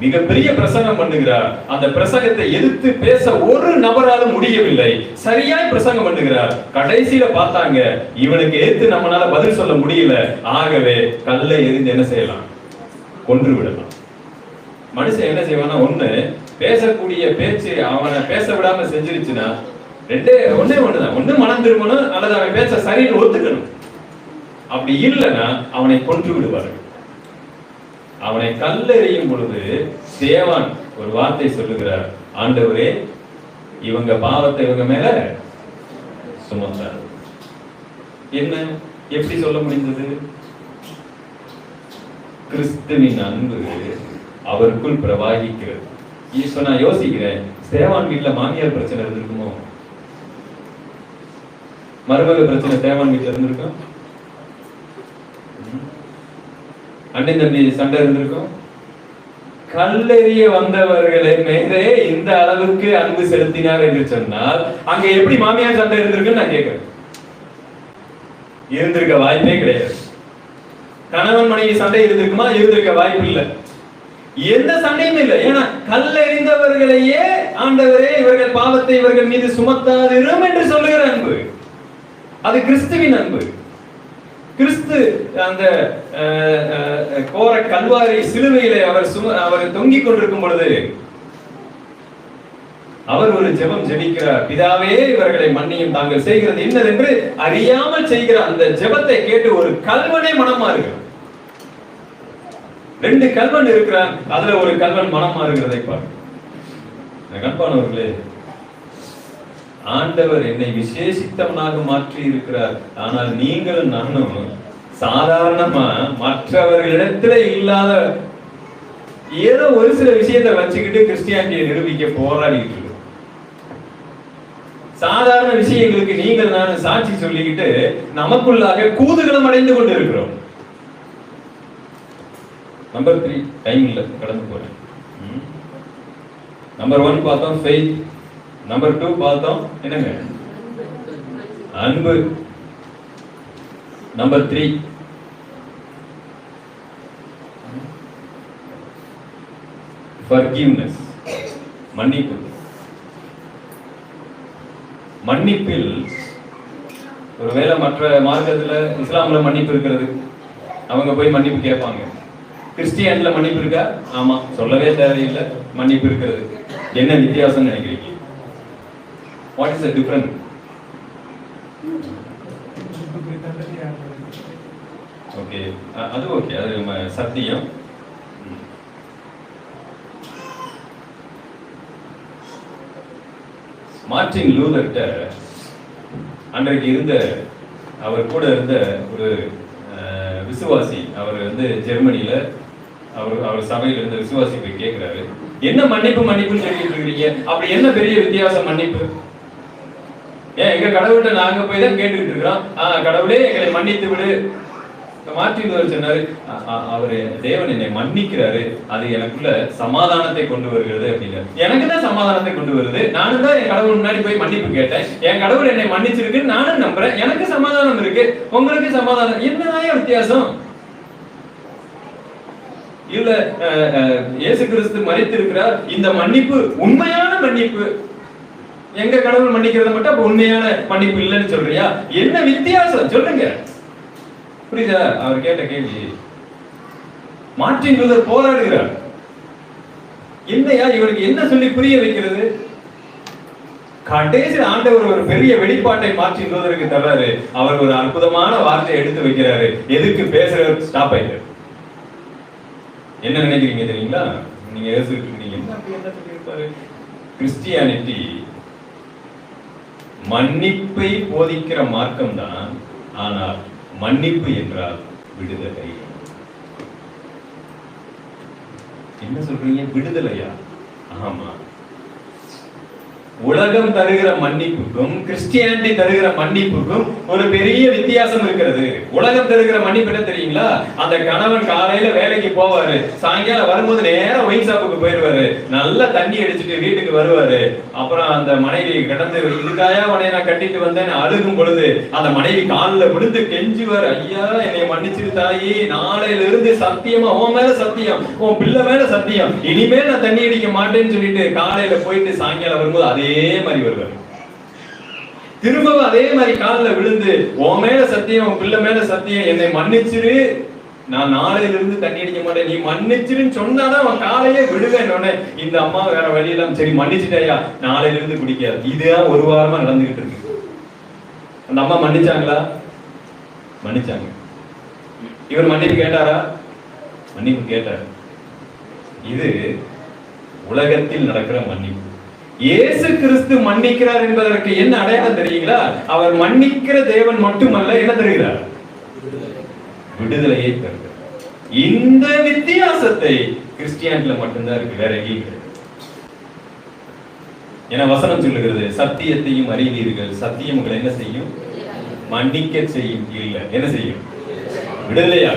மிகப்பெரிய பிரசங்கம் பண்ணுகிறார். அந்த பிரசங்கத்தை எதிர்த்து பேச ஒரு நபராலும் முடியவில்லை. சரியாய் பிரசங்கம் பண்ணுகிறார். கடைசியில பார்த்தாங்க இவனுக்கு எதிர்த்து நம்மளால பதில் சொல்ல முடியல. ஆகவே கல்லை எரிந்து என்ன செய்யலாம், கொன்று விடலாம். மனுஷன் என்ன செய்வானா, ஒண்ணு பேசக்கூடிய பேச்சு அவனை பேச விடாம செஞ்சிருச்சுன்னா ஒண்ணுதான், ஒண்ணு மனம் திரும்பணும் அல்லது அவன் பேச சரின்னு ஒத்துக்கணும். அப்படி இல்லைன்னா அவனை கொன்று விடுவார்கள். அவனை கல்லெறியும் பொழுது சேவான் ஒரு வார்த்தை சொல்லுகிறார், ஆண்டவரே இவங்க பாவத்தை இவங்க மேல சுமத்தார். என்ன, எப்படி சொல்ல முடிந்தது? கிறிஸ்துவின் அன்பு அவருக்குள் பிரவாகிக்கிறது. இப்ப நான் யோசிக்கிறேன், சேவான் வீட்டுல மாமியார் பிரச்சனை இருந்திருக்குமோ, மருமக பிரச்சனை சேவான் வீட்டுல இருந்திருக்கும், அண்ணன் தம்பி சண்டை இருந்திருக்கும். கல்லெறிய வந்தவர்களை மேலே இந்த அளவுக்கு அன்பு செலுத்தினார் என்று சொன்னால் அங்க எப்படி மாமியார் சண்டை இருந்திருக்குன்னு நான் கேட்கிறேன். இருந்திருக்க வாய்ப்பே கிடையாது. கணவன் மனைவி சண்டை இருந்திருக்குமா? இருந்திருக்க வாய்ப்பு இல்லை. எந்த சண்டையும் இல்லை. ஏன்னா கல்லெறிந்தவர்களையே ஆண்டவரே இவர்கள் பாவத்தை இவர்கள் மீது சுமத்தாதிரும் என்று சொல்லுகிற அன்பு, அது கிறிஸ்துவின் அன்பு. கிறிஸ்து அந்த கோர கல்வாரி சிலுவையிலே அவர் தொங்கிக் கொண்டிருக்கும் பொழுது அவர் ஒரு ஜெபம் ஜெபிக்கிறார். பிதாவே இவர்களை மன்னியும், தாங்கள் செய்கிறது இன்னதென்று அறியாமல் செய்கிற அந்த ஜெபத்தை கேட்டு ஒரு கல்வனே மனம் மாறுகிறார். 2 கல்வன் இருக்கிறான், அதுல ஒரு கல்வன் மனம் மாறுகிறதை பார்க்க. கண்பானவர்களே, ஆண்டவர் என்னை விசேஷித்தவனாக மாற்றி இருக்கிறார். ஆனால் நீங்கள் நானும் சாதாரணமா மற்றவர்களிடத்துல இல்லாத ஏதோ ஒரு சில விஷயத்தை வச்சுக்கிட்டு கிறிஸ்டியானிட்டியை நிரூபிக்க போராடிட்டு இருக்கோம். சாதாரண விஷயங்களுக்கு நீங்கள் நான் சாட்சி சொல்லிக்கிட்டு நமக்குள்ளாக கூதுகளும் அடைந்து கொண்டு இருக்கிறோம். நம்பர் 3 டைம் இல்ல, கடந்து போறேன். நம்பர் 1 பார்த்தோம் ஃபெய்த். நம்பர் 2 பார்த்தோம் என்னங்க, அன்பு. நம்பர் 3 forgiveness, மன்னிப்பு. மன்னிப்பில் ஒருவேளை மற்ற மார்க்கத்துல இஸ்லாம்ல மன்னிப்பு இருக்கிறது, அவங்க போய் மன்னிப்பு கேட்பாங்க. கிறிஸ்டியன்ல மன்னிப்பு இருக்கா? ஆமா, சொல்லவே தேவையில்லை, மன்னிப்பு இருக்கிறது. என்ன வித்தியாசம் நினைக்கிறீங்க? What is the difference? Okay, அது ஓகே, அது சத்தியம். மார்ட்டின் லூதர்கிட்ட அன்றைக்கு இருந்த அவர் கூட இருந்த ஒரு விசுவாசி, அவர் ஜெர்மனியில அவர் சபையில இருந்த விசுவாசி போய் கேட்கிறாரு, என்ன மன்னிப்புன்னு சொல்லிட்டு இருக்கீங்க, அப்படி என்ன பெரிய வித்தியாசம் மன்னிப்பு? ஏன் எங்க கடவுள்கிட்ட நாங்க போய் தான் கேட்டுக்கிட்டு இருக்கிறோம், கடவுளே எங்களை மன்னித்து விடு. மார்ட்டின் லூதர் சொன்னாரு, அவரு தேவன் என்னை மன்னிக்கிறாரு, அது எனக்குள்ள சமாதானத்தை கொண்டு வருகிறது அப்படின்னு. எனக்கு தான் சமாதானத்தை கொண்டு வருது. நானும் தான் என் கடவுள் முன்னாடி போய் மன்னிப்பு கேட்டேன், என் கடவுள் என்னை மன்னிச்சிருக்கு, நானும் நம்புறேன், எனக்கு சமாதானம் இருக்கு, உங்களுக்கு சமாதானம். என்னதான் வித்தியாசம்? இல்ல இயேசு கிறிஸ்து மரித்திருக்கிறார், இந்த மன்னிப்பு உண்மையான மன்னிப்பு, எங்க கடவுள் மன்னிக்கிறத மட்டும் அப்ப உண்மையான மன்னிப்பு இல்லைன்னு சொல்றியா? என்ன வித்தியாசம் சொல்லுங்க. புரியுதா அவர் கேட்ட கேள்வி? மார்ட்டின் லூதர் போராடுகிறார். என்னையா இவருக்கு என்ன சொல்லி புரிய வைக்கிறது? கடைசி ஆண்டவர் ஒரு பெரிய வெளிப்பாட்டை மார்ட்டின் லூதருக்கு தர்றாரு. அவர் ஒரு அற்புதமான வார்த்தையை எடுத்து வைக்கிறாரு. எதுக்கு பேசுறவர் ஸ்டாப் ஆயிட்டாரு. என்ன நினைக்கிறீங்க தெரியுங்களா? நீங்க யோசிச்சுட்டு இருக்கீங்க, என்ன சொல்லியிருப்பாரு? கிறிஸ்டியானிட்டி மன்னிப்பை போதிக்கிற மார்க்கம் தான், ஆனால் மன்னிப்பு என்றால் விடுதலை. என்ன சொல்றீங்க? விடுதலையா? ஆமா. உலகம் தருகிற மன்னிப்புக்கும் கிறிஸ்டியானிட்டி தருகிற மன்னிப்புக்கும் ஒரு பெரிய வித்தியாசம் இருக்கிறது. உலகம் தருகிற மன்னிப்பு என்ன தெரியுங்களா? அந்த கணவன் காலையில வேலைக்கு போவாரு, சாயங்காலம் வரும்போது நேரம் ஒயின் ஷாப்புக்கு போயிடுவாரு, நல்லா தண்ணி அடிச்சுட்டு வீட்டுக்கு வருவாரு. அப்புறம் அந்த மனைவி கிடந்து, இதுக்காயா உனைய நான் கட்டிட்டு வந்தேன்னு அழுகும் பொழுது அந்த மனைவி காலில் விழுந்து கெஞ்சுவார், ஐயா என்னை மன்னிச்சிரு தாயி, நாளையில இருந்து சத்தியமா உன் மேல சத்தியம், உன் பிள்ளை மேல சத்தியம், இனிமேல் நான் தண்ணி அடிக்க மாட்டேன்னு சொல்லிட்டு காலையில போயிட்டு சாயங்காலம் வரும்போது அதே மாதிரி வருவார். திரும்பவும் அதே மாதிரி காலில் விழுந்து, உன் மேல சத்தியம், உன் பிள்ளை மேல சத்தியம், என்னை மன்னிச்சிரு, நான் நாளையில இருந்து தண்ணி அடிக்க மாட்டேன், நீ மன்னிச்சிருன்னு சொன்னாதான் அவன் காலையே விடுவேன்னு. இந்த அம்மா வேற வழி இல்லாம சரி மன்னிச்சுட்டாயா, நாளையில இருந்து குடிக்காது. இதுதான் ஒரு வாரமா நடந்துகிட்டு இருக்கு. அந்த அம்மா மன்னிச்சாங்களா? மன்னிச்சாங்க. இவர் மன்னிப்பு கேட்டாரா? மன்னிப்பு கேட்டார். இது உலகத்தில் நடக்கிற மன்னிப்பு. இயேசு கிறிஸ்து மன்னிக்கிறார் என்பதற்கு என்ன அடையாளம் தெரியுங்களா? அவர் மன்னிக்கிற தேவன் மட்டுமல்ல, என்ன தருகிறார்? விடுதலையை தருகிறார். இந்த வித்தியாசத்தை கிறிஸ்டியானிட்டில மட்டும்தான் இருக்கு, வேற எங்கேயும் கிடையாது. என வசனம் சொல்லுகிறது, சத்தியத்தையும் அறிவீர்கள், சத்தியம் உங்களை என்ன செய்யும்? மன்னிக்க செய்யும். இல்ல, என்ன செய்யும்? விடுதலையா?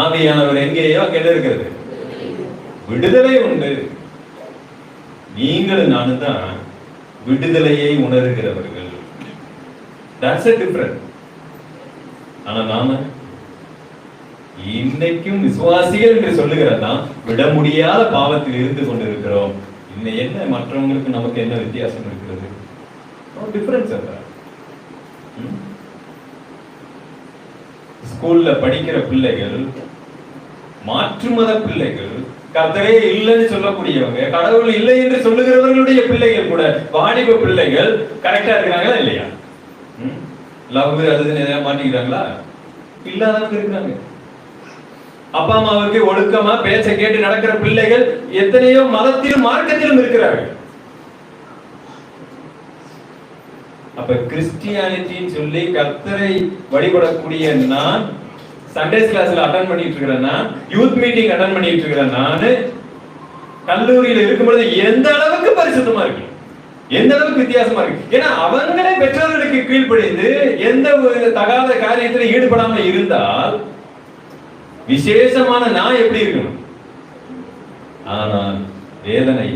ஆவியானவர் எங்கேயோ அங்க என்ன இருக்கிறது? விடுதலை உண்டு. நீங்களும் நானும் தான் விடுதலையை உணர்கிறவர்கள். That's a difference. ஆனா நாம இன்னைக்கும் விசுவாசிகள் என்று சொல்லுகிறதா விட முடியாத பாவத்தில் இருந்து கொண்டிருக்கிறோம். இன்னும் என்ன மற்றவங்களுக்கு நமக்கு என்ன வித்தியாசம் இருக்கிறது? டிஃபரன்ஸ் அதான். ஸ்கூல்ல படிக்கிற பிள்ளைகள், மாற்று மத பிள்ளைகள், கர்த்தரே இல்லைன்னு சொல்லக்கூடியவங்க, கடவுள் இல்லை என்று சொல்லுகிறவர்களுடைய பிள்ளைகள் கூட, வாலிப பிள்ளைகள் கரெக்டா இருக்கிறாங்களா இல்லையா? லவ் அதுன்னு எதாவது மாட்டிக்கிறாங்களா? இல்லாதவங்க இருக்கிறாங்க. அப்பா அம்மாவுக்கு ஒழுக்கமா பேச்ச கேட்டு நடக்கிற பிள்ளைகள் எத்தனையோ மதத்திலும் மார்க்கத்திலும் இருக்கிறார்கள். அப்ப கிறிஸ்டியானிட்டின்னு சொல்லி கர்த்தரை வழிபடக்கூடிய நான், சண்டேஸ் கிளாஸ்ல அட்டெண்ட் பண்ணிட்டு இருக்கிறேன், நான் யூத் மீட்டிங் அட்டெண்ட் பண்ணிட்டு இருக்கிறேன், நான் கல்லூரியில் இருக்கும்போது எந்த அளவுக்கு பரிசுத்தமா இருக்கு, எந்த அளவுக்கு வித்தியாசமா இருக்கு. ஏன்னா அவங்களே பெற்றோர்களுக்கு கீழ்ப்படிந்து எந்த ஒரு தகாத காரியத்தில் ஈடுபடாம இருந்தால் விசேஷமான நான் எப்படி இருக்கணும்? ஆனால் வேதனை,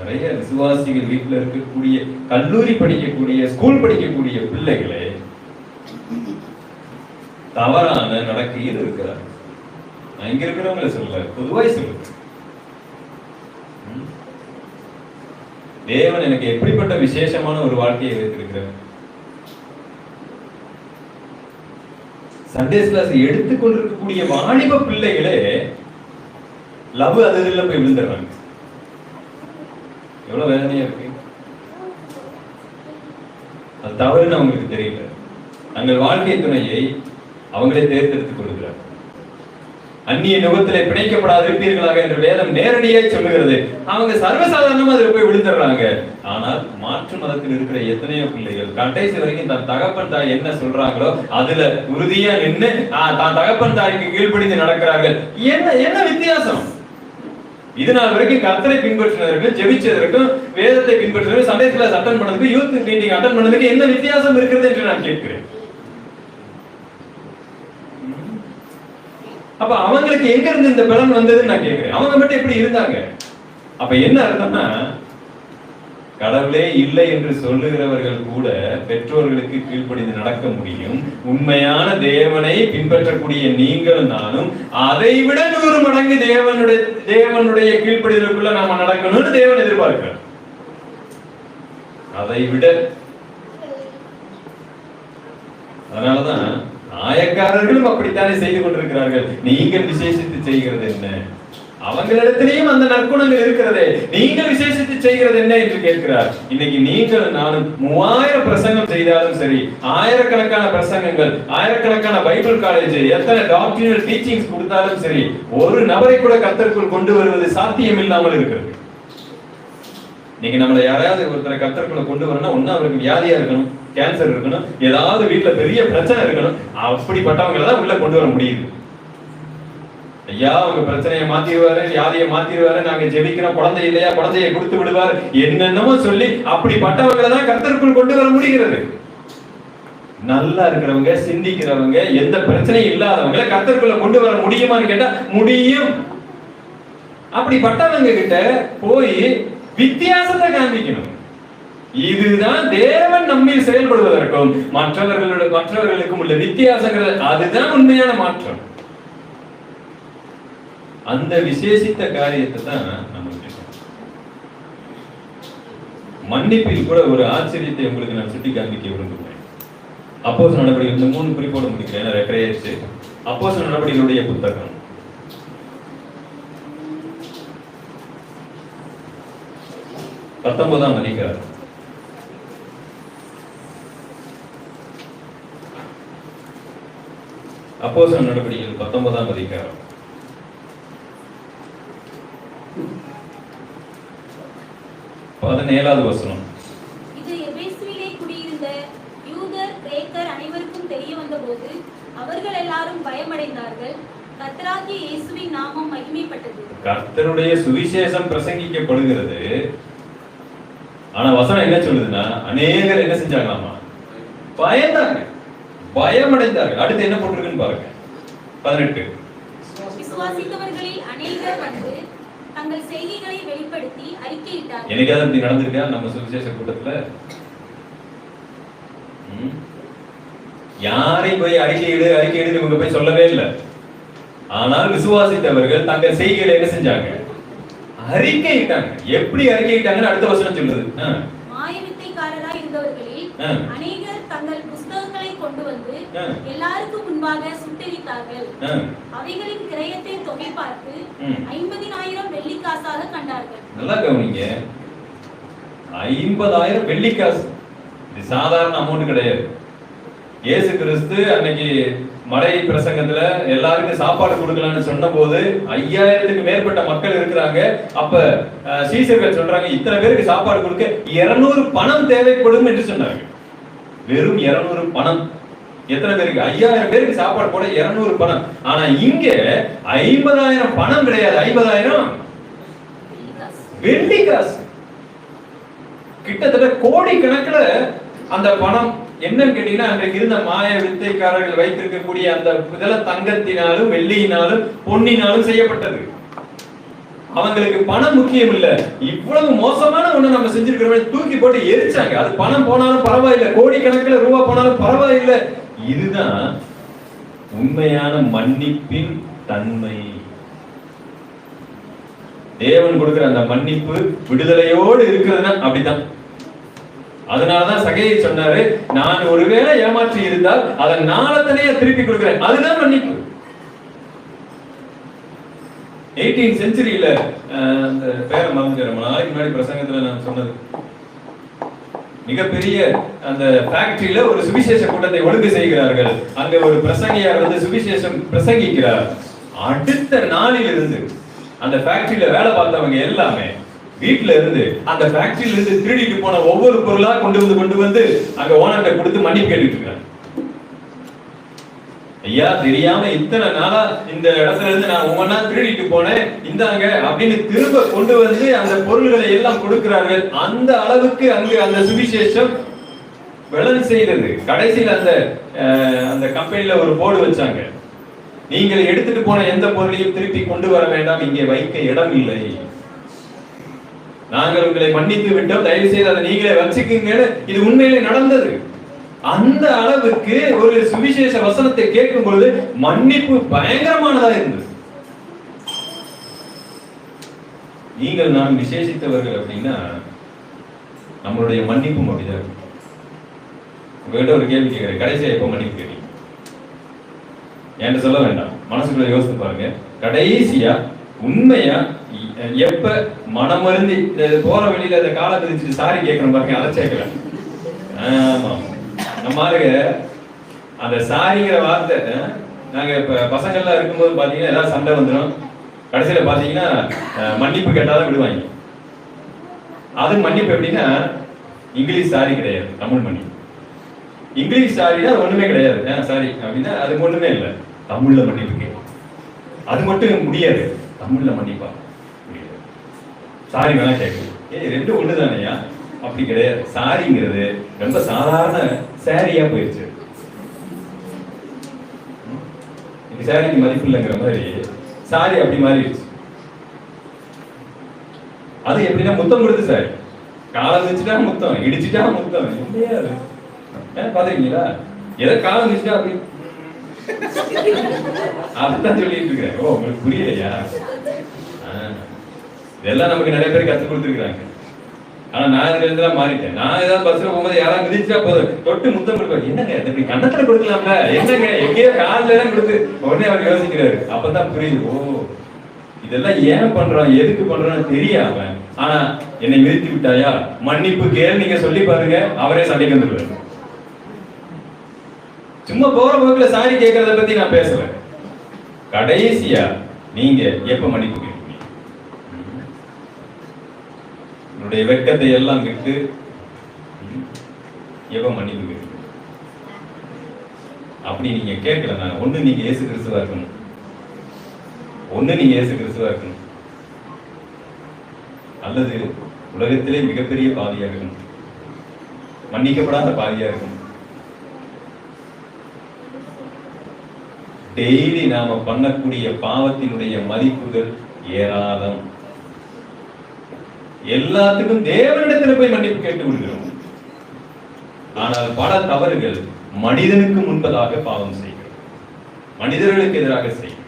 நிறைய விசுவாசிகள் வீட்டில் இருக்கக்கூடிய, கல்லூரி படிக்கக்கூடிய, ஸ்கூல் படிக்கக்கூடிய பிள்ளைகளே தவறான நடக்கையில் இருக்கிறார். நான் இங்க இருக்கிறவங்களை சொல்ல, பொதுவாய் சொல்லுங்க. தேவன் எனக்கு எப்படிப்பட்ட விசேஷமான ஒரு வாழ்க்கையை வைத்திருக்கிறார். சண்டே கிளாஸ் எடுத்துக்கொண்டிருக்கக்கூடிய வாலிப பிள்ளைகளே லவ் அதுல போய் விழுந்துடுறாங்க. எவ்வளவு வேதனையா இருக்கு. அது தவறுன்னு அவங்களுக்கு தெரியல. தங்கள் வாழ்க்கை துணையை அவங்களே தேர்ந்தெடுத்துக் கொள்கிறார். அந்நிய நுகத்திலே பிணைக்கப்படாது இருப்பீர்களாக என்று வேதம் நேரடியாக சொல்லுகிறது. அவங்க சர்வசாதாரணமா அதில் போய் விழுந்துடுறாங்க. ஆனால் மாற்று மதத்தில் இருக்கிற எத்தனையோ பிள்ளைகள் கடைசி வரைக்கும் தன் தகப்பன் தாய் என்ன சொல்றாங்களோ அதுல உறுதியா நின்று தான் தகப்பன் தாய்க்கு கீழ்ப்படிந்து நடக்கிறார்கள். என்ன என்ன வித்தியாசம்? இது நாள் வரைக்கும் கர்த்தரை பின்பற்றினதற்கும், ஜெபிச்சதற்கும், வேதத்தை பின்பற்றுவதற்கும், சண்டே கிளாஸ் அட்டன் பண்ணதுக்கு, யூத் மீட்டிங் அட்டன் பண்ணதுக்கு என்ன வித்தியாசம் இருக்கிறது என்று நான் கேட்கிறேன். அப்ப அவங்களுக்கு எங்க இருந்து இந்த பலன் வந்ததுன்னு நான் கேட்கிறேன். அவங்க மட்டும் எப்படி இருந்தாங்க? அப்ப என்ன அர்த்தம்னா, கடவுளே இல்லை என்று சொல்லுகிறவர்கள் கூட பெற்றோர்களுக்கு கீழ்ப்படிந்து நடக்க முடியும். உண்மையான தேவனை பின்பற்றக்கூடிய நீங்கள் நானும் அதை விட 100 மடங்கு தேவனுடைய கீழ்ப்படிதலுக்குள்ள நாம நடக்கணும்னு தேவன் எதிர்பார்க்கிறார். அதை விட. அதனாலதான் ஆயக்காரர்களும் அப்படித்தானே செய்து கொண்டிருக்கிறார்கள். நீங்கள் விசேஷித்து செய்கிறது என்ன? அவங்களிடத்திலேயும் அந்த நற்குணங்கள் இருக்கிறதே, நீங்கள் விசேஷித்து செய்கிறது என்ன என்று கேட்கிறார். இன்னைக்கு நீங்கள் நானும் 3000 பிரசங்கம் செய்தாலும் சரி, ஆயிரக்கணக்கான பிரசங்கங்கள், ஆயிரக்கணக்கான பைபிள் காலேஜ், எத்தனை டாக்டரினல் டீச்சிங்ஸ் கொடுத்தாலும் சரி, ஒரு நபரை கூட கர்த்தருக்குள் கொண்டு வருவது சாத்தியம் இல்லாமல் இருக்கிறது. நீங்க நம்மள யாராவது ஒருத்தரை கர்த்தருக்குள்ள கொண்டு வரணும்னா, ஒண்ணு அவருக்கு வியாதியா இருக்கணும், கேன்சர் இருக்கணும், ஏதாவது வீட்டுல பெரிய பிரச்சனை இருக்கணும். அப்படிப்பட்டவங்களை தான் உள்ள கொண்டு வர முடியுது. ஐயா உங்க பிரச்சனையை மாத்திடுவாரு, வியாதியை மாத்திடுவாரு, நாங்க ஜெபிக்கிறோம், குழந்தை இல்லையா குழந்தையை கொடுத்து விடுவார், என்னென்னமோ சொல்லி அப்படிப்பட்டவங்களை தான் கர்த்தருக்குள் கொண்டு வர முடிகிறது. நல்லா இருக்கிறவங்க, சிந்திக்கிறவங்க, எந்த பிரச்சனையும் இல்லாதவங்களை கர்த்தருக்குள்ள கொண்டு வர முடியுமான்னு கேட்டா முடியும். அப்படிப்பட்டவங்க கிட்ட போய் வித்தியாசத்தை காண்பிக்கணும். இதுதான் தேவன் நம்மில் செயல்படுவதற்கும் மற்றவர்களுக்கும் உள்ள வித்தியாசங்கள். அதுதான் உண்மையான மாற்றம். அந்த விசேஷித்த காரியத்தை தான் நம்ம மன்னிப்பில் கூட ஒரு ஆச்சரியத்தை உங்களுக்கு நான் சுட்டி காண்பிக்க விரும்புகிறேன். அப்போஸ்தலர் நடவடிக்கைகள், இந்த 3 குறிப்போடு முடிக்கிறேன், ரெஃபரன்ஸ். அப்போஸ்தலர் நடவடிக்கைகளுடைய புத்தகம் 19ஆம் அதிகாரம். அப்போஸ்தலர் நடவடிக்கைகள் 19ஆம் அதிகாரம் 17வது வசனம். இது எபேசுவிலே குடியிருந்த யூதர், கிரேக்கர் அனைவருக்கும் தெரிய வந்தபோது அவர்கள் எல்லாரும் பயமடைந்தார்கள். கர்த்தராகிய இயேசுவின் நாமம் மகிமைப்பட்டது. கர்த்தருடைய சுவிசேஷம் பிரசங்கிக்கப்படுகிறது. ஆனா வசனம் என்ன சொல்லுதுன்னா, அநேகர் என்ன செஞ்சாங்களாமா? பயந்தாங்க, பயமடைந்தார்கள். அடுத்து என்ன போட்டிருக்குன்னு பாருங்க. 18. விசுவாசித்தவர்களில் அநேகர் வந்து தங்கள் செய்கைகளை வெளிப்படுத்தி அறிக்கையிட்டார்கள். என்னைக்காவது இப்படி நடந்திருக்கா நம்ம சுவிசேஷ கூட்டத்துல? யாரையும் போய் அறிக்கையிடு இவங்க போய் சொல்லவே இல்லை. ஆனால் விசுவாசித்தவர்கள் தங்கள் செய்கைகளை என்ன செஞ்சாங்க? அறிக்கையிட்டாங்க. எப்படி அறிக்கையிட்டாங்கன்னு அடுத்த வசனம் சொல்லுது. மாயவித்தைக்காரராய் இருந்தவர்களில் அநேகர் தங்கள் புத்தகங்களை கொண்டு வந்து எல்லாருக்கும் முன்பாக சுட்டெரித்தார்கள். அவைகளின் கிரயத்தை தொகை பார்த்து 50,000 வெள்ளிக்காசாக கண்டார்கள். நல்லா கவனிங்க, 50,000 வெள்ளிக்காசு. இது சாதாரண அமௌண்ட் கிடையாது. இயேசு கிறிஸ்து அன்னைக்கு மலை பிரசங்கத்துல எல்லாருக்கும் சாப்பாடு கொடுக்கலாம்னு சொன்ன போது 5000க்கு மேற்பட்ட மக்கள் இருக்கிறாங்க. அப்ப சீசர்கள் சொல்றாங்க, இத்தனை பேருக்கு சாப்பாடு கொடுக்க 200 பணம் தேவைப்படும் என்று சொன்னாங்க. வெறும் 200 பணம். எத்தனை பேருக்கு? 5000 பேருக்கு சாப்பாடு போட 200 பணம். ஆனா இங்க 50,000 பணம் கிடையாது, 50,000 வெள்ளி காசு. கிட்டத்தட்ட கோடி கணக்குல அந்த பணம். என்னன்னு கேட்டீங்கன்னா, அன்றைக்கு இருந்த மாய வித்தைக்காரர்கள் வைத்திருக்கக்கூடிய அந்த இதெல்லாம் தங்கத்தினாலும் வெள்ளியினாலும் பொன்னினாலும் செய்யப்பட்டது. அவங்களுக்கு பணம் முக்கியம் இல்ல. இவ்வளவு மோசமான ஒண்ணு நம்ம செஞ்சிருக்கிறோம், தூக்கி போட்டு எரிச்சாங்க. அது பணம் போனாலும் பரவாயில்லை, கோடி கணக்கில் ரூபா போனாலும் பரவாயில்லை. இதுதான் உண்மையான மன்னிப்பின் தன்மை. தேவன் கொடுக்கிற அந்த மன்னிப்பு விடுதலையோடு இருக்கிறதுனா அப்படித்தான். அதனாலதான் சகையை சொன்னாரு, நான் ஒருவேளை ஏமாற்றி இருந்தால் அதன் நாளத்தனையே திருப்பி கொடுக்கிறேன். அதுதான் மன்னிப்பு. 18th செஞ்சுரியில அந்த பேரை மறந்துக்கிறேன், நாளைக்கு முன்னாடி பிரசங்கத்துல நான் சொன்னது, மிகப்பெரிய அந்த ஃபேக்டரியில ஒரு சுவிசேஷ கூட்டத்தை ஒழுங்கு செய்கிறார்கள். அங்க ஒரு பிரசங்கியார் வந்து சுவிசேஷம் பிரசங்கிக்கிறார். அடுத்த நாளில் இருந்து அந்த ஃபேக்டரியில வேலை பார்த்தவங்க எல்லாமே வீட்டுல இருந்து அந்த ஃபேக்டரியில இருந்து திருடிட்டு போன ஒவ்வொரு பொருளா கொண்டு வந்து அங்க ஓனர்கிட்ட கொடுத்து மன்னிப்பு கேட்டுட்டு இருக்காங்க. ஐயா தெரியாம இத்தனை நாளா இந்த இடத்துல இருந்து நான் ஒவ்வொன்னா திருடிட்டு போனேன், இந்தாங்க அப்படின்னு திரும்ப கொண்டு வந்து அந்த பொருள்களை எல்லாம் கொடுக்கிறார்கள். அந்த அளவுக்கு அங்கு அந்த சுவிசேஷம் விளன் செய்தது. கடைசியில் அந்த கம்பெனில ஒரு போர்டு வச்சாங்க, நீங்கள் எடுத்துட்டு போன எந்த பொருளையும் திருப்பி கொண்டு வர வேண்டாம், இங்கே வைக்க இடம் இல்லை, நாங்கள் உங்களை மன்னித்து விட்டோம், தயவு செய்து அதை நீங்களே வச்சுக்குங்க. இது உண்மையிலே நடந்தது. அந்த அளவுக்கு ஒரு சுவிசேஷ வசனத்தை கேட்கும் பொழுது மன்னிப்பு பயங்கரமானதா இருந்தது. நீங்கள் நான் விசேஷித்தவர்கள் அப்படின்னா நம்மளுடைய மன்னிப்பும் அப்படிதான் இருக்கும். உங்ககிட்ட ஒரு கேள்வி கேட்கிறேன், கடைசியா எப்போ மன்னிப்பு கேட்பீங்க? என்கிட்ட சொல்ல வேண்டாம், மனசுக்குள்ள யோசித்து பாருங்க. கடைசியா உண்மையா எப்ப மனமருந்தி போற வெளியில அந்த காலை பிரிச்சுட்டு சாரி கேட்கணும் பாருங்க, அதை சேர்க்கிறேன். ஆமா, நம்ம ஆளுங்க அந்த சாரிங்கிற வார்த்தை, நாங்க இப்ப பசங்கள்லாம் இருக்கும்போது பாத்தீங்கன்னா ஏதாவது சண்டை வந்துடும், கடைசியில பாத்தீங்கன்னா மன்னிப்பு கேட்டாதான் விடுவாங்க. அது மன்னிப்பு எப்படின்னா இங்கிலீஷ் சாரி கிடையாது, தமிழ் மன்னிப்பு. இங்கிலீஷ் சாரினா அது ஒண்ணுமே கிடையாது, சாரி அப்படின்னா அது ஒண்ணுமே இல்லை. தமிழ்ல மன்னிப்பு கேட்கும், அது மட்டும் முடியாது, தமிழ்ல மன்னிப்பா முடியாது. சாரி வேணா கேட்கும், ரெண்டு ஒண்ணுதானையா? அப்படி கிடையாது. சாரிங்கிறது ரொம்ப சாதாரண சாரியா போயிடுச்சு. சாரிக்கு மதிப்பு இல்லைங்கிற மாதிரி சாரி அப்படி மாறிடுச்சு. அது எப்படின்னா முத்தம் கொடுத்து சாரி, காலம் வச்சுட்டா முத்தம், இடிச்சுட்டா முத்தம், இல்லையா? பாத்துருக்கீங்களா? எதை காலம் வச்சுட்டா அப்படி அப்படித்தான் சொல்லிட்டு இருக்கேன். ஓ, உங்களுக்கு புரியலையா? இதெல்லாம் நமக்கு நிறைய பேர் கற்றுக் கொடுத்துருக்காங்க. ஆனா நான் இதுல இருந்துலாம் மாறிட்டேன். நான் ஏதாவது பஸ்ல போகும்போது யாராவது மிதிச்சா போதும் தொட்டு முத்தம் கொடுப்பாரு. என்னங்க இப்படி கண்ணத்துல கொடுக்கலாம்ல, என்னங்க எங்கேயோ காலில எல்லாம் கொடுத்து உடனே அவர் யோசிக்கிறாரு. அப்பதான் புரியுது, ஓ இதெல்லாம் ஏன் பண்றான், எதுக்கு பண்றான்னு தெரியாம. ஆனா என்னை மிதித்து விட்டாயா, மன்னிப்பு கேள், நீங்க சொல்லி பாருங்க, அவரே சண்டைக்கு வந்துடுவாரு. சும்மா போற போக்குல சாரி கேட்கறத பத்தி நான் பேசுறேன். கடைசியா நீங்க எப்ப மன்னிப்பு கேட்பீங்க? உன்னுடைய வெட்கத்தை எல்லாம் விட்டு எப்ப மன்னிப்பு கேட்பீங்க? அப்படி நீங்க கேட்கல, ஒண்ணு நீங்க இயேசு கிறிஸ்துவா இருக்கணும், அல்லது உலகத்திலே மிகப்பெரிய பாவியா இருக்கணும், மன்னிக்கப்படாத பாவியா இருக்கணும். டெய்லி நாம பண்ணக்கூடிய பாவத்தினுடைய மதிப்புகள் ஏராளம். எல்லாத்துக்கும் தேவனிடத்துல போய் மன்னிப்பு கேட்டு விடுகிறோம். ஆனால் பல தவறுகள் மனிதனுக்கு முன்பதாக பாவம் செய்கிறோம், மனிதர்களுக்கு எதிராக செய்யும்.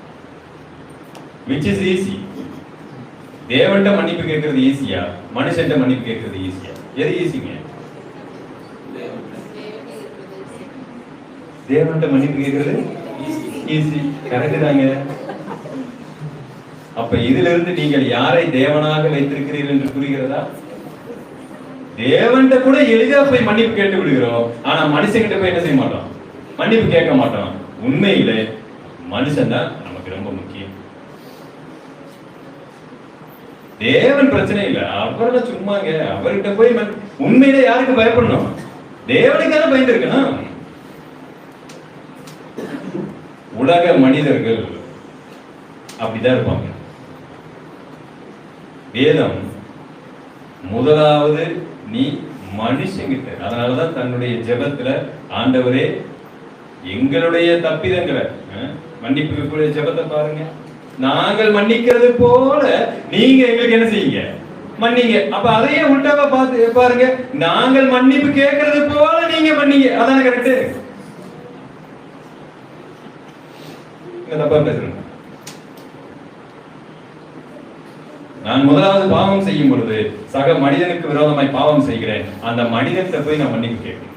which is easy? தேவன்கிட்ட மன்னிப்பு கேட்கறது ஈஸியா, மனுஷன்ட்ட மன்னிப்பு கேட்கறது ஈஸியா? எது ஈஸிங்க? தேவன்கிட்ட மன்னிப்பு கேட்கறது ஈஸி, கரெக்ட் தாங்க. அப்ப இதுல இருந்து நீங்கள் யாரை தேவனாக வைத்திருக்கிறீர்கள் என்று புரிகிறதா? தேவன்கிட்ட கூட எளிதா போய் மன்னிப்பு கேட்டு விடுகிறோம், ஆனா மனுஷங்கிட்ட போய் என்ன செய்ய மாட்டோம், மன்னிப்பு கேட்க மாட்டோம். உண்மையிலே மனுஷன் தான் நமக்கு ரொம்ப முக்கியம். தேவன் பிரச்சனை இல்லை, அவரெல்லாம் சும்மாங்க. அவர்கிட்ட போய் உண்மையிலே யாருக்கு பயப்படணும்? தேவனுக்கான பயந்து இருக்கணும். உலக மனிதர்கள் அப்படிதான் இருப்பாங்க. வேதம் முதலாவது நீ மனுஷங்கிட்ட, அதனாலதான் தன்னுடைய ஜெபத்துல ஆண்டவரே எங்களுடைய தப்பிதங்களை மன்னிப்பு ஜெபத்தை பாருங்க, நாங்கள் மன்னிக்கிறது போல நீங்க எங்களுக்கு என்ன செய்யுங்க, மன்னிங்க. அப்ப அதையே உள்டாவா பார்த்து பாருங்க, நாங்கள் மன்னிப்பு கேட்கறது போல நீங்க மன்னிங்க. அதான கரெக்ட்? தப்பா பேசுறேன். நான் முதலாவது பாவம் செய்யும் பொழுது சக மனிதனுக்கு விரோதமாய் பாவம் செய்கிறேன், அந்த மனிதத்தை போய் நான் மன்னிப்பு கேட்கிறேன்.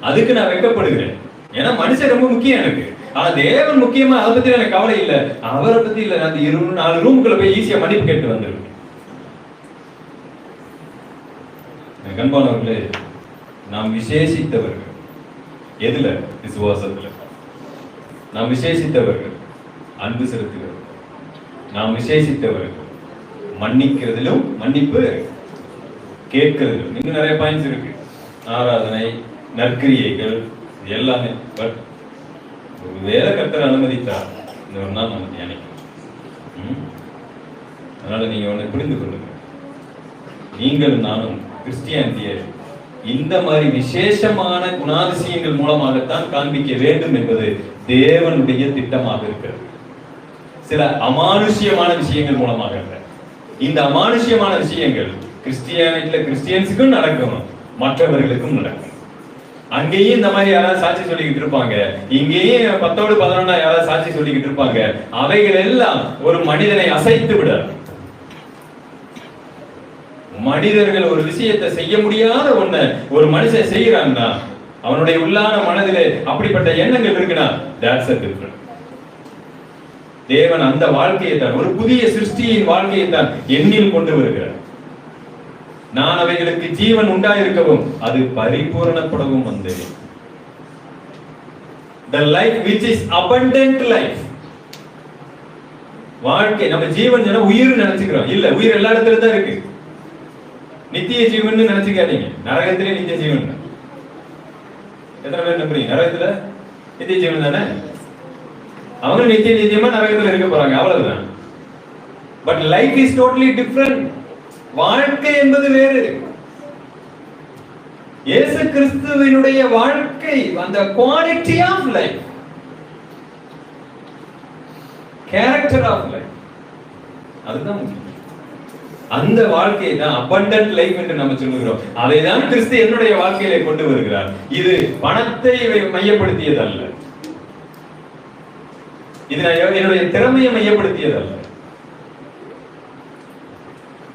அதுக்கு நான் வெட்கப்படுகிறேன். ஏன்னா மனுஷன் ரொம்ப முக்கியம் எனக்கு. ஆனா தேவன் முக்கியமா, அதை பத்தி எனக்கு கவலை இல்லை, அவரை பத்தி இல்லை. நான் 4 ரூமுக்குள்ள போய் ஈஸியா மன்னிப்பு கேட்டு வந்துருவேன். கண்பானவர்களே, நாம் விசேஷித்தவர்கள். எதுல? விசுவாசத்துல. நாம் விசேஷித்தவர்கள் அன்பு செலுத்துகிறோம். நாம் விசேஷித்தவர்கள் மன்னிக்கிறதிலும் மன்னிப்பு கேட்கிறதிலும். இன்னும் நிறைய பாயிண்ட்ஸ் இருக்கு. ஆராதனை, நற்கிரியைகள், எல்லாமே. பட் ஒருவேளை கர்த்தர் அனுமதித்தார் இந்த ஒரு நாள் நம்ம தியானிக்கணும். அதனால நீங்க ஒண்ணு புரிந்து கொள்ளுங்க, நீங்களும் நானும் கிறிஸ்டியானிட்டியை இந்த மாதிரி விசேஷமான குணாதிசயங்கள் மூலமாகத்தான் காண்பிக்க வேண்டும் என்பது தேவனுடைய திட்டமாக இருக்கிறது. சில அமானுஷ்யமான விஷயங்கள் மூலமாக இல்லை. இந்த அமானுஷ்யமான விஷயங்கள் கிறிஸ்டியன்ஸுக்கும் நடக்கும், மற்றவர்களுக்கும் நடக்கும். அங்கேயும் இந்த மாதிரி யாராவது சாட்சி சொல்லிக்கிட்டு இருப்பாங்க, இங்கேயும் 10ஓடு 11 யாராவது சாட்சி சொல்லிக்கிட்டு இருப்பாங்க. அவைகள் எல்லாம் ஒரு மனிதனை அசைத்து விடாது. மனிதர்கள் ஒரு விஷயத்தை செய்ய முடியாத ஒண்ண ஒரு மனுஷன் செய்யறான்னா அவனுடைய உள்ளான மனதிலே அப்படிப்பட்ட எண்ணங்கள் இருக்குன்னா that's a different. தேவன் அந்த வாழ்க்கையை தான், ஒரு புதிய சிருஷ்டியின் வாழ்க்கையை தான் எண்ணில் கொண்டு வருகிறார். நான் அவைகளுக்கு ஜீவன் உண்டாயிருக்கவும் அது பரிபூரணப்படவும் வந்தேன். The life which is abundant life. வாழ்க்கை நம்ம ஜீவன் சொன்னா உயிர் நினைச்சுக்கிறோம். இல்ல, உயிர் எல்லா இடத்துல தான் இருக்கு. நித்திய ஜீவன் நினைச்சுக்காதீங்க. நரகத்திலே நித்திய ஜீவன். எத்தனை பேர் நம்புறீங்க? நரகத்துல நித்திய ஜீவன் தானே. அவங்க நித்தியமா நரகத்துல இருக்க போறாங்க, அவ்வளவுதான். But life is totally different. வாழ்க்கை என்பது வேறு. இயேசு கிறிஸ்துவினுடைய வாழ்க்கை, அந்த quality of life, character of life, அதுதான் முக்கியம். அந்த வாழ்க்கையை தான் abundant life என்று நம்ம சொல்லுகிறோம். அதை தான் கிறிஸ்து என்னுடைய வாழ்க்கையிலே கொண்டு வருகிறார். இது பணத்தை மையப்படுத்தியது அல்ல, இது என்னுடைய திறமையை மையப்படுத்தியது அல்ல,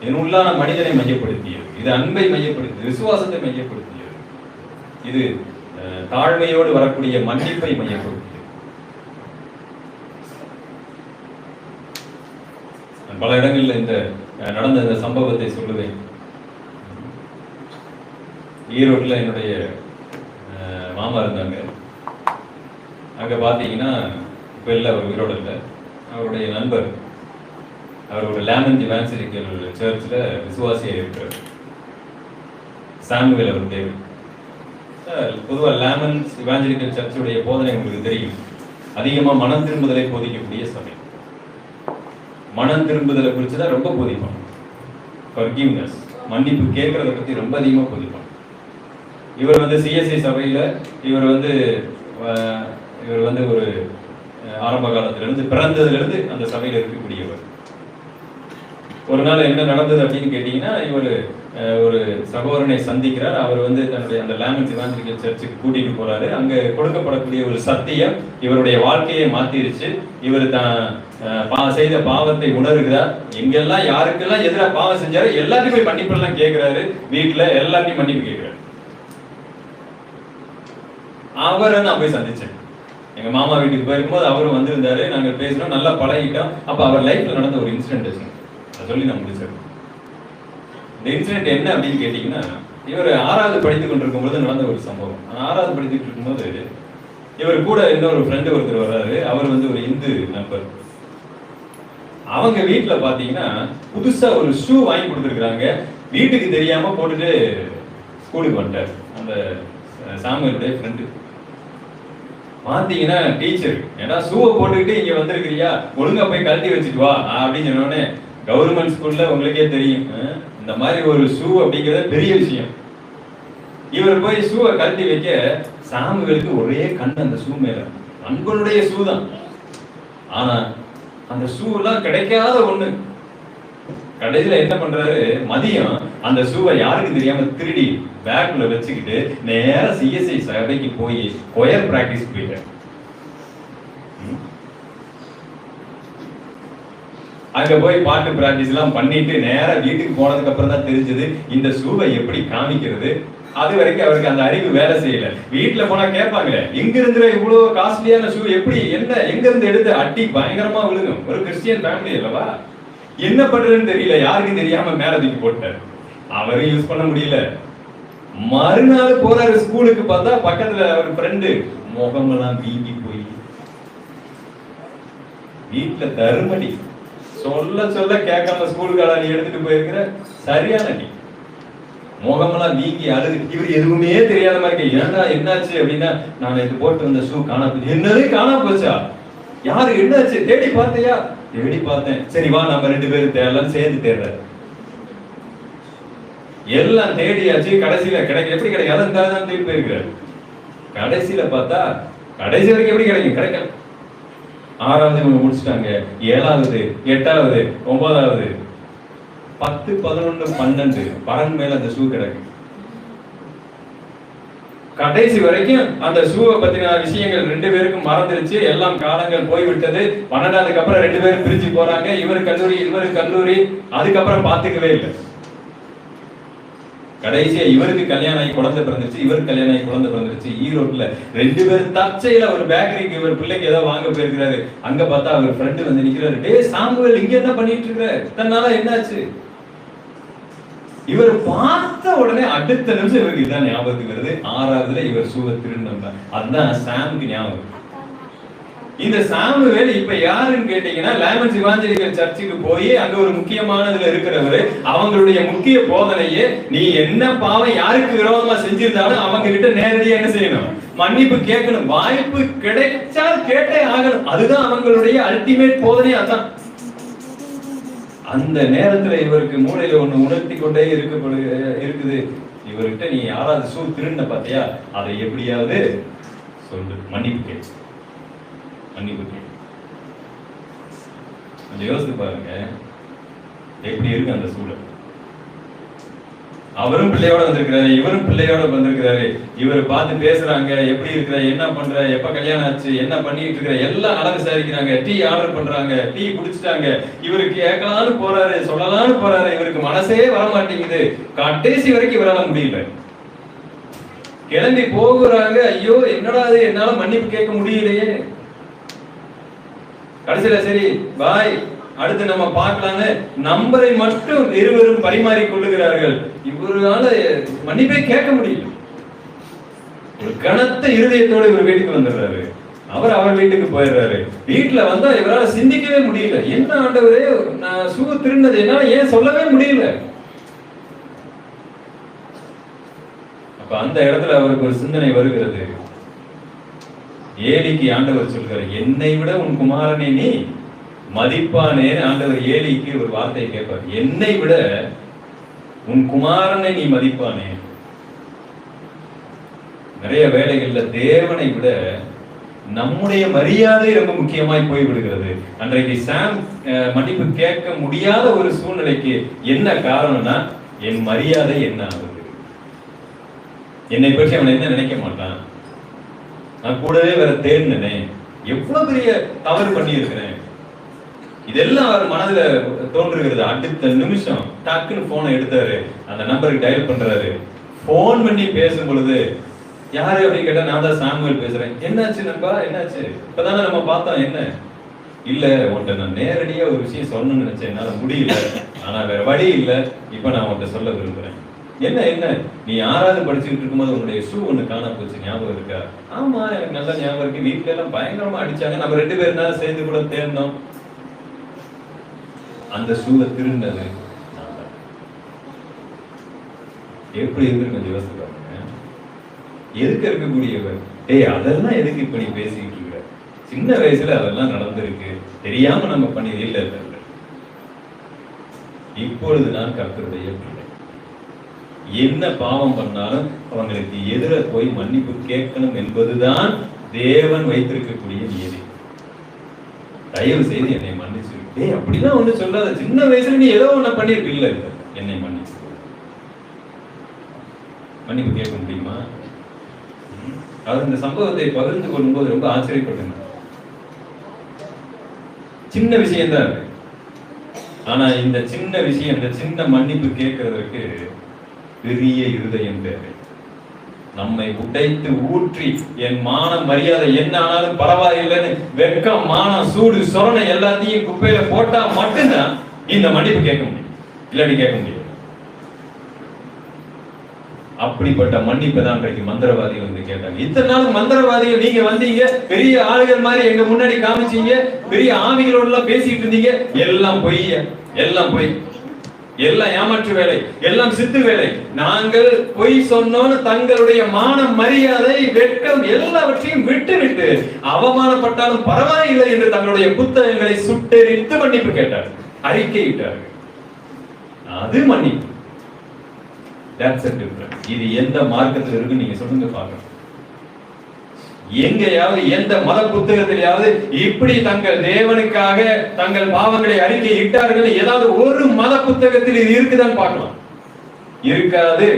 என் உள்ளான மனிதனை மையப்படுத்தியது. இது அன்பை மையப்படுத்தியது, விசுவாசத்தை மையப்படுத்தியது. இது தாழ்மையோடு வரக்கூடிய மன்னிப்பை மையப்படுத்தியது. பல இடங்களில் இந்த நடந்த இந்த சம்பவத்தை சொல்லுவேன். ஈரோட்டில் என்னுடைய மாமா இருந்தாங்க. அங்க பாத்தீங்கன்னா இப்ப இல்ல, அவர் உயிரோடு இல்லை. அவருடைய நண்பர், அவர் ஒரு லேமன் இவாஞ்சலிக்கல் சர்ச்ல விசுவாசியா இருக்கிறார். சாமுவேல் அவர் பேரு. பொதுவா லேமன் இவாஞ்சலிக்கல் சர்ச்சுடைய போதனை உங்களுக்கு தெரியும். அதிகமா மனம் திரும்புதலை போதிக்கக்கூடிய சபை. மனம் திரும்புதலை குறிச்சுதான் ரொம்ப போதிப்பான். ஃபர்கிவ்னஸ், மன்னிப்பு கேட்கறத பத்தி ரொம்ப அதிகமா போதிப்பான். இவர் வந்து சிஎஸ்ஐ சபையில இவர் வந்து ஒரு ஆரம்ப காலத்துல இருந்து, பிறந்ததுல இருந்து அந்த சபையில இருக்கக்கூடியவர். ஒரு நாள் என்ன நடந்தது அப்படின்னு கேட்டீங்கன்னா, இவர் ஒரு சகோதரனை சந்திக்கிறார். அவர் வந்து தன்னுடைய அந்த லேமன்ஸ் இவாஞ்சலிக்கல் சர்ச்சுக்கு கூட்டிட்டு போறாரு. அங்க கொடுக்கப்படக்கூடிய ஒரு சத்தியம் இவருடைய வாழ்க்கையை மாத்திருச்சு. இவர் தான் செய்த பாவத்தை உணர்கிறார். எங்கெல்லாம் யாருக்கெல்லாம் எதிராக பாவம் செஞ்சாரு எல்லாத்தையும் போய் மன்னிப்பு எல்லாம் கேட்கிறாரு. வீட்டுல எல்லாத்தையும் மன்னிப்பு கேட்கிறாரு. அவரை நான் போய் சந்திச்சேன். எங்க மாமா வீட்டுக்கு போயிருக்கும்போது அவரும் வந்திருந்தாரு. நாங்க பேசினோம், நல்லா பழகிட்டோம். அப்ப அவர் லைஃப்ல நடந்த ஒரு இன்சிடென்ட் சொல்லி நான் முடிச்சேன். இந்த இன்சிடென்ட் என்ன அப்படின்னு கேட்டீங்கன்னா, இவர் 6வது படித்துக் கொண்டிருக்கும் போது நடந்த ஒரு சம்பவம். 6வது படித்துட்டு இருக்கும்போது இவர் கூட இன்னொரு ஃப்ரெண்டு ஒருத்தர் வர்றாரு. அவர் வந்து ஒரு இந்து நண்பர். அவங்க வீட்டுல பாத்தீங்கன்னா புதுசா ஒரு ஷூ வாங்கி கொடுத்துருக்காங்க. வீட்டுக்கு தெரியாம போட்டுட்டு ஸ்கூலுக்கு வந்துட்டார் அந்த சாமுவேலுடைய ஃப்ரெண்டு. பாத்தீங்கன்னா டீச்சர், ஏன்னா ஷூவை போட்டுக்கிட்டு இங்க வந்திருக்கிறியா, ஒழுங்கா போய் கழட்டி வச்சுட்டு வா அப்படின்னு சொன்னோடனே, கவர்மெண்ட் ஸ்கூல்ல உங்களுக்கே தெரியும், இந்த மாதிரி ஒரு ஷூ அப்படிங்கிறது பெரிய விஷயம். இவர் போய் ஷூவை கழட்டி வைக்க சாமுவேலுக்கு ஒரே கண் அந்த ஷூ மேல. அன்பனுடைய ஷூ தான், ஆனா அந்த ஷூ எல்லாம் கிடைக்காத ஒண்ணு. கடைசியில என்ன பண்றாரு, மதியம் அந்த ஷூவை யாருக்கு தெரியாம திருடி பேக்ல வச்சுக்கிட்டு நேரா சிஎஸ்ஐ சபைக்கு போய் கொயர் பிராக்டிஸ் போயிட்டார். அங்க போய் பாட்டு பிராக்டிஸ் எல்லாம் பண்ணிட்டு நேரா வீட்டுக்கு போனதுக்கு அப்புறம் தான் தெரிஞ்சது இந்த ஷூவை எப்படி காமிக்கிறது. அது வரைக்கும் அவருக்கு அந்த அறிவு வேலை செய்யல. வீட்டுல போனா கேட்பாங்க, எங்க இருந்து இவ்வளவு காஸ்ட்லியான ஷூ, எப்படி என்ன எங்க இருந்து எடுத்து, அட்டி பயங்கரமா விழுகும். ஒரு கிறிஸ்டியன் ஃபேமிலி அல்லவா, என்ன பண்றதுன்னு தெரியல, யாருக்கும் தெரியாம மேல தூக்கி போட்டார். அவரும் யூஸ் பண்ண முடியல. மறுநாள் போறாரு ஸ்கூலுக்கு, பார்த்தா பக்கத்துல ஒரு ஃப்ரெண்டு முகமெல்லாம் வீங்கி போய் வீட்டுல தருமடி. சொல்ல சொல்ல கேட்காம ஸ்கூலுக்கு நீ எடுத்துட்டு போயிருக்கிற, சரியான நீ முகமெல்லாம் வீங்கி அழுது, இவர் எதுவுமே தெரியாத மாதிரி, ஏன்டா என்னாச்சு அப்படின்னா, நான் இது போட்டு வந்த ஷூ காணா போச்சு. என்னது காணா போச்சா? யாரு என்னாச்சு தேடி பார்த்தியா? தேடி பார்த்தேன். சரி வா நம்ம 2 பேரும் தேடலாம், சேர்ந்து தேடுறாரு. எல்லாம் தேடியாச்சு, கடைசியில கிடைக்க எப்படி கிடைக்காது தான் தேடி போயிருக்கிறாரு. கடைசியில பார்த்தா கடைசி வரைக்கும் எப்படி கிடைக்கும்? கிடைக்கல. 6வது இவங்க முடிச்சுட்டாங்க, 7வது 8வது 9வது 10 11 12 பரன் மேல அந்த ஷூ கிடக்கு. கடைசி வரைக்கும் அந்த ஷூவை பத்தின விஷயங்கள் 2 பேருக்கும் மறந்துருச்சு. எல்லாம் காலங்கள் போய்விட்டது. 12க்கு அப்புறம் 2 பேரும் பிரிஞ்சு போறாங்க. இவரு கல்லூரி இவரு கல்லூரி. அதுக்கப்புறம் பாத்துக்கவே இல்லை. கடைசியா இவருக்கு கல்யாணம் ஆகி குழந்தை பிறந்துருச்சு, இவருக்கு கல்யாணம் ஆகி குழந்தை பிறந்துருச்சு. ஈரோட்ல 2 பேரும் தற்செயல ஒரு பேக்கரிக்கு இவர் பிள்ளைக்கு ஏதோ வாங்க போயிருக்கிறாரு. அங்க பார்த்தா அவர் ஃப்ரெண்டு வந்து நிக்கிறாரு. டேய் சாமுவேல், இங்க என்ன பண்ணிட்டு இருக்க? தன்னால என்னாச்சு? இவர் பார்த்த உடனே அடுத்த நிமிஷம் இவருக்கு இதான் ஞாபகத்துக்கு வருது. 6வதுல இவர் ஷூவை திருடினாங்க. அதுதான் சாமுக்கு ஞாபகம். இந்த சாமுவேல் இப்ப யாருன்னு கேட்டீங்கன்னா, லேமன்ஸ் இவாஞ்சலிக்கல் சர்ச்சுக்கு போய் அங்க ஒரு முக்கியமானதுல இருக்கிறவரு. அவங்களுடைய முக்கிய போதனையே, நீ என்ன பாவம் யாருக்கு விரோதமா செஞ்சிருந்தாலும் அவங்க கிட்ட நேரடியா என்ன செய்யணும்? மன்னிப்பு கேட்கணும். வாய்ப்பு கிடைச்சால் கேட்டே ஆகணும். அதுதான் அவங்களுடைய அல்டிமேட் போதனை. அதான் அந்த நேரத்துல இவருக்கு மூளையில ஒண்ணு உணர்த்தி கொண்டே இருக்குது. இவர்கிட்ட நீ யாராவது ஷூ திருடின பாத்தியா, அதை எப்படியாவது சொல்லு, மன்னிப்பு கேட்டு மன்னிப்பு கேட்டு. கொஞ்சம் யோசித்து பாருங்க எப்படி இருக்கு அந்த சூழல். அவரும் பிள்ளையோட வந்திருக்கிறாரு, இவரும் பிள்ளையோட வந்திருக்கிறாரு. இவரை பார்த்து பேசுறாங்க, எப்படி இருக்கிற, என்ன பண்ற, எப்ப கல்யாணம் ஆச்சு, என்ன பண்ணிட்டு இருக்கிற, எல்லாம் நல விசாரிக்கிறாங்க. டீ ஆர்டர் பண்றாங்க, டீ குடிச்சிட்டாங்க. இவருக்கு கேட்கலான்னு போறாரு, சொல்லலான்னு போறாரு. இவருக்கு மனசே வர மாட்டேங்குது. கடைசி வரைக்கும் இவரால முடியல. கிளம்பி போகிறாங்க. ஐயோ என்னடா அது, என்னால மன்னிப்பு கேட்க முடியலையே. கடைசியில சரி பாய், அடுத்து நம்ம பார்க்கலான்னு நம்பரை மட்டும் இருவரும் பரிமாறி கொள்ளுகிறார்கள். இவரால மன்னிப்பே கேட்க முடியல. ஒரு கனத்த இருதயத்தோட இவர் வீட்டுக்கு வந்துடுறாரு. அவர் வீட்டுக்கு போயிடுறாரு. வீட்டுல வந்தா இவரால் சிந்திக்கவே முடியல. என்ன ஆண்டவரே, நான் ஷூ திருடினது என்னால ஏன் சொல்லவே முடியல. அப்ப அந்த இடத்துல அவருக்கு ஒரு சிந்தனை வருகிறது. ஏலிக்கு ஆண்டவர் சொல்கிறார், என்னை விட உன் குமாரனை நீ மதிப்பானே. ஆண்டவர் ஏலிக்கு ஒரு வார்த்தையை கேட்பார், என்னை விட உன் குமாரனை நீ மதிப்பானே. நிறைய வேளைகள்ல தேவனை விட நம்முடைய மரியாதை ரொம்ப முக்கியமாய் போய் விடுகிறது. அன்றைக்கு சாம் மன்னிப்பு கேட்க முடியாத ஒரு சூழ்நிலைக்கு என்ன காரணம்னா, என் மரியாதை என்ன ஆகுது, என்னை பற்றி அவன் என்ன நினைக்க மாட்டான், நான் கூடவே வேற தேடினேன், எவ்வளவு பெரிய தவறு பண்ணி இருக்கிறேன், இதெல்லாம் அவர் மனதுல தோன்றுகிறது. அடுத்த நிமிஷம் டக்குன்னு போனை எடுத்தாரு, அந்த நம்பருக்கு டயல் பண்றாரு. போன் பண்ணி பேசும் பொழுது, யாரு அப்படின்னு கேட்டா, நான் தான் சாமுவேல் பேசுறேன். என்னாச்சு நண்பா, என்னாச்சு, இப்பதானே நம்ம பார்த்தோம், என்ன இல்ல உன்கிட்ட நான் நேரடியா ஒரு விஷயம் சொல்லணும்னு நினைச்சேன், என்னால முடியல, ஆனா வேற வழி இல்ல, இப்ப நான் உன்கிட்ட சொல்ல விரும்புறேன். என்ன நீ 6வது படிச்சுட்டு இருக்கும்போது உன்னுடைய ஷூ ஒண்ணு காணா போச்சு, ஞாபகம் இருக்கா? ஆமா எனக்கு நல்லா ஞாபகம் இருக்கு, வீட்டுல எல்லாம் பயங்கரமா அடிச்சாங்க, நம்ம 2 பேரும் தான் சேர்ந்து கூட தேர்ந்தோம். அந்த ஷூவை திருடினது எப்படி இருக்கு கொஞ்சம் யோசிச்சு பாருங்க. எதுக்கு இருக்கக்கூடியவர், அதெல்லாம் எதுக்கு இப்ப நீ பேசிக்கிட்டு இருக்க, சின்ன வயசுல அதெல்லாம் நடந்திருக்கு, தெரியாம நம்ம பண்ணி இல்ல. இப்பொழுது நான் கர்த்தருடைய பிள்ளை, என்ன பாவம் பண்ணாலும் அவங்களுக்கு எதிர போய் மன்னிப்பு கேட்கணும் என்பதுதான் தேவன் வைத்திருக்கக்கூடிய நீதி. தயவு செய்து என்னை மன்னிச்சு, அப்படிலாம் ஒண்ணு சொல்லாத, சின்ன வயசுல நீ ஏதோ ஒண்ணு பண்ணிருக்க, இல்ல என்னை மன்னிச்சு. மன்னிப்பு கேட்க முடியுமா? அவர் இந்த சம்பவத்தை பகிர்ந்து கொள்ளும் போது ரொம்ப ஆச்சரியப்பட்டேன். சின்ன விஷயம் தான் இருக்கு, ஆனா இந்த சின்ன விஷயம், இந்த சின்ன மன்னிப்பு கேட்கறதுக்கு பெரிய இருதயம் தேவை. நம்மை உடைத்து ஊற்றி என் மானம் மரியாதை என்ன ஆனாலும் பரவாயில்லைன்னு வெக்கம் மானம் சூடு சொரணை எல்லாத்தையும் குப்பையில போட்டா மட்டும்தான் இந்த மன்னிப்பு கேட்க முடியும், இல்லாட்டி கேட்க முடியாது. அப்படிப்பட்ட மன்னிப்பை தான் அன்றைக்கு மந்திரவாதிகள் வந்து கேட்டாங்க. இத்தனை நாள் மந்திரவாதிகள் நீங்க வந்தீங்க, பெரிய ஆளுகள் மாதிரி எங்க முன்னாடி காமிச்சீங்க, பெரிய ஆவிகளோட எல்லாம் பேசிட்டு இருந்தீங்க, எல்லாம் பொய், எல்லாம் பொய். எல்லாம் ஏமாற்று வேலை, எல்லாம் சித்து வேலை. நாங்கள் பொய் சொன்னோன்னு தங்களுடைய மானம், மரியாதை, வெட்கம் எல்லாவற்றையும் விட்டு அவமானப்பட்டாலும் பரவாயில்லை என்று தங்களுடைய புத்தகங்களை சுட்டெரித்து மன்னிப்பு கேட்டார், அறிக்கையிட்டார்கள். அது மன்னிப்பு. இது எந்த மார்க்கத்தில் இருக்கு நீங்க சொல்லுங்க பார்க்கலாம். எங்கேயாவது எந்த மத புத்தகத்திலேயாவது இப்படி தங்கள் தேவனுக்காக தங்கள் பாவங்களை அறிக்கை இட்டார்கள் ஏதாவது ஒரு மத புத்தகத்தில் இது இருக்குதான் பார்க்கலாம்? இருக்காது.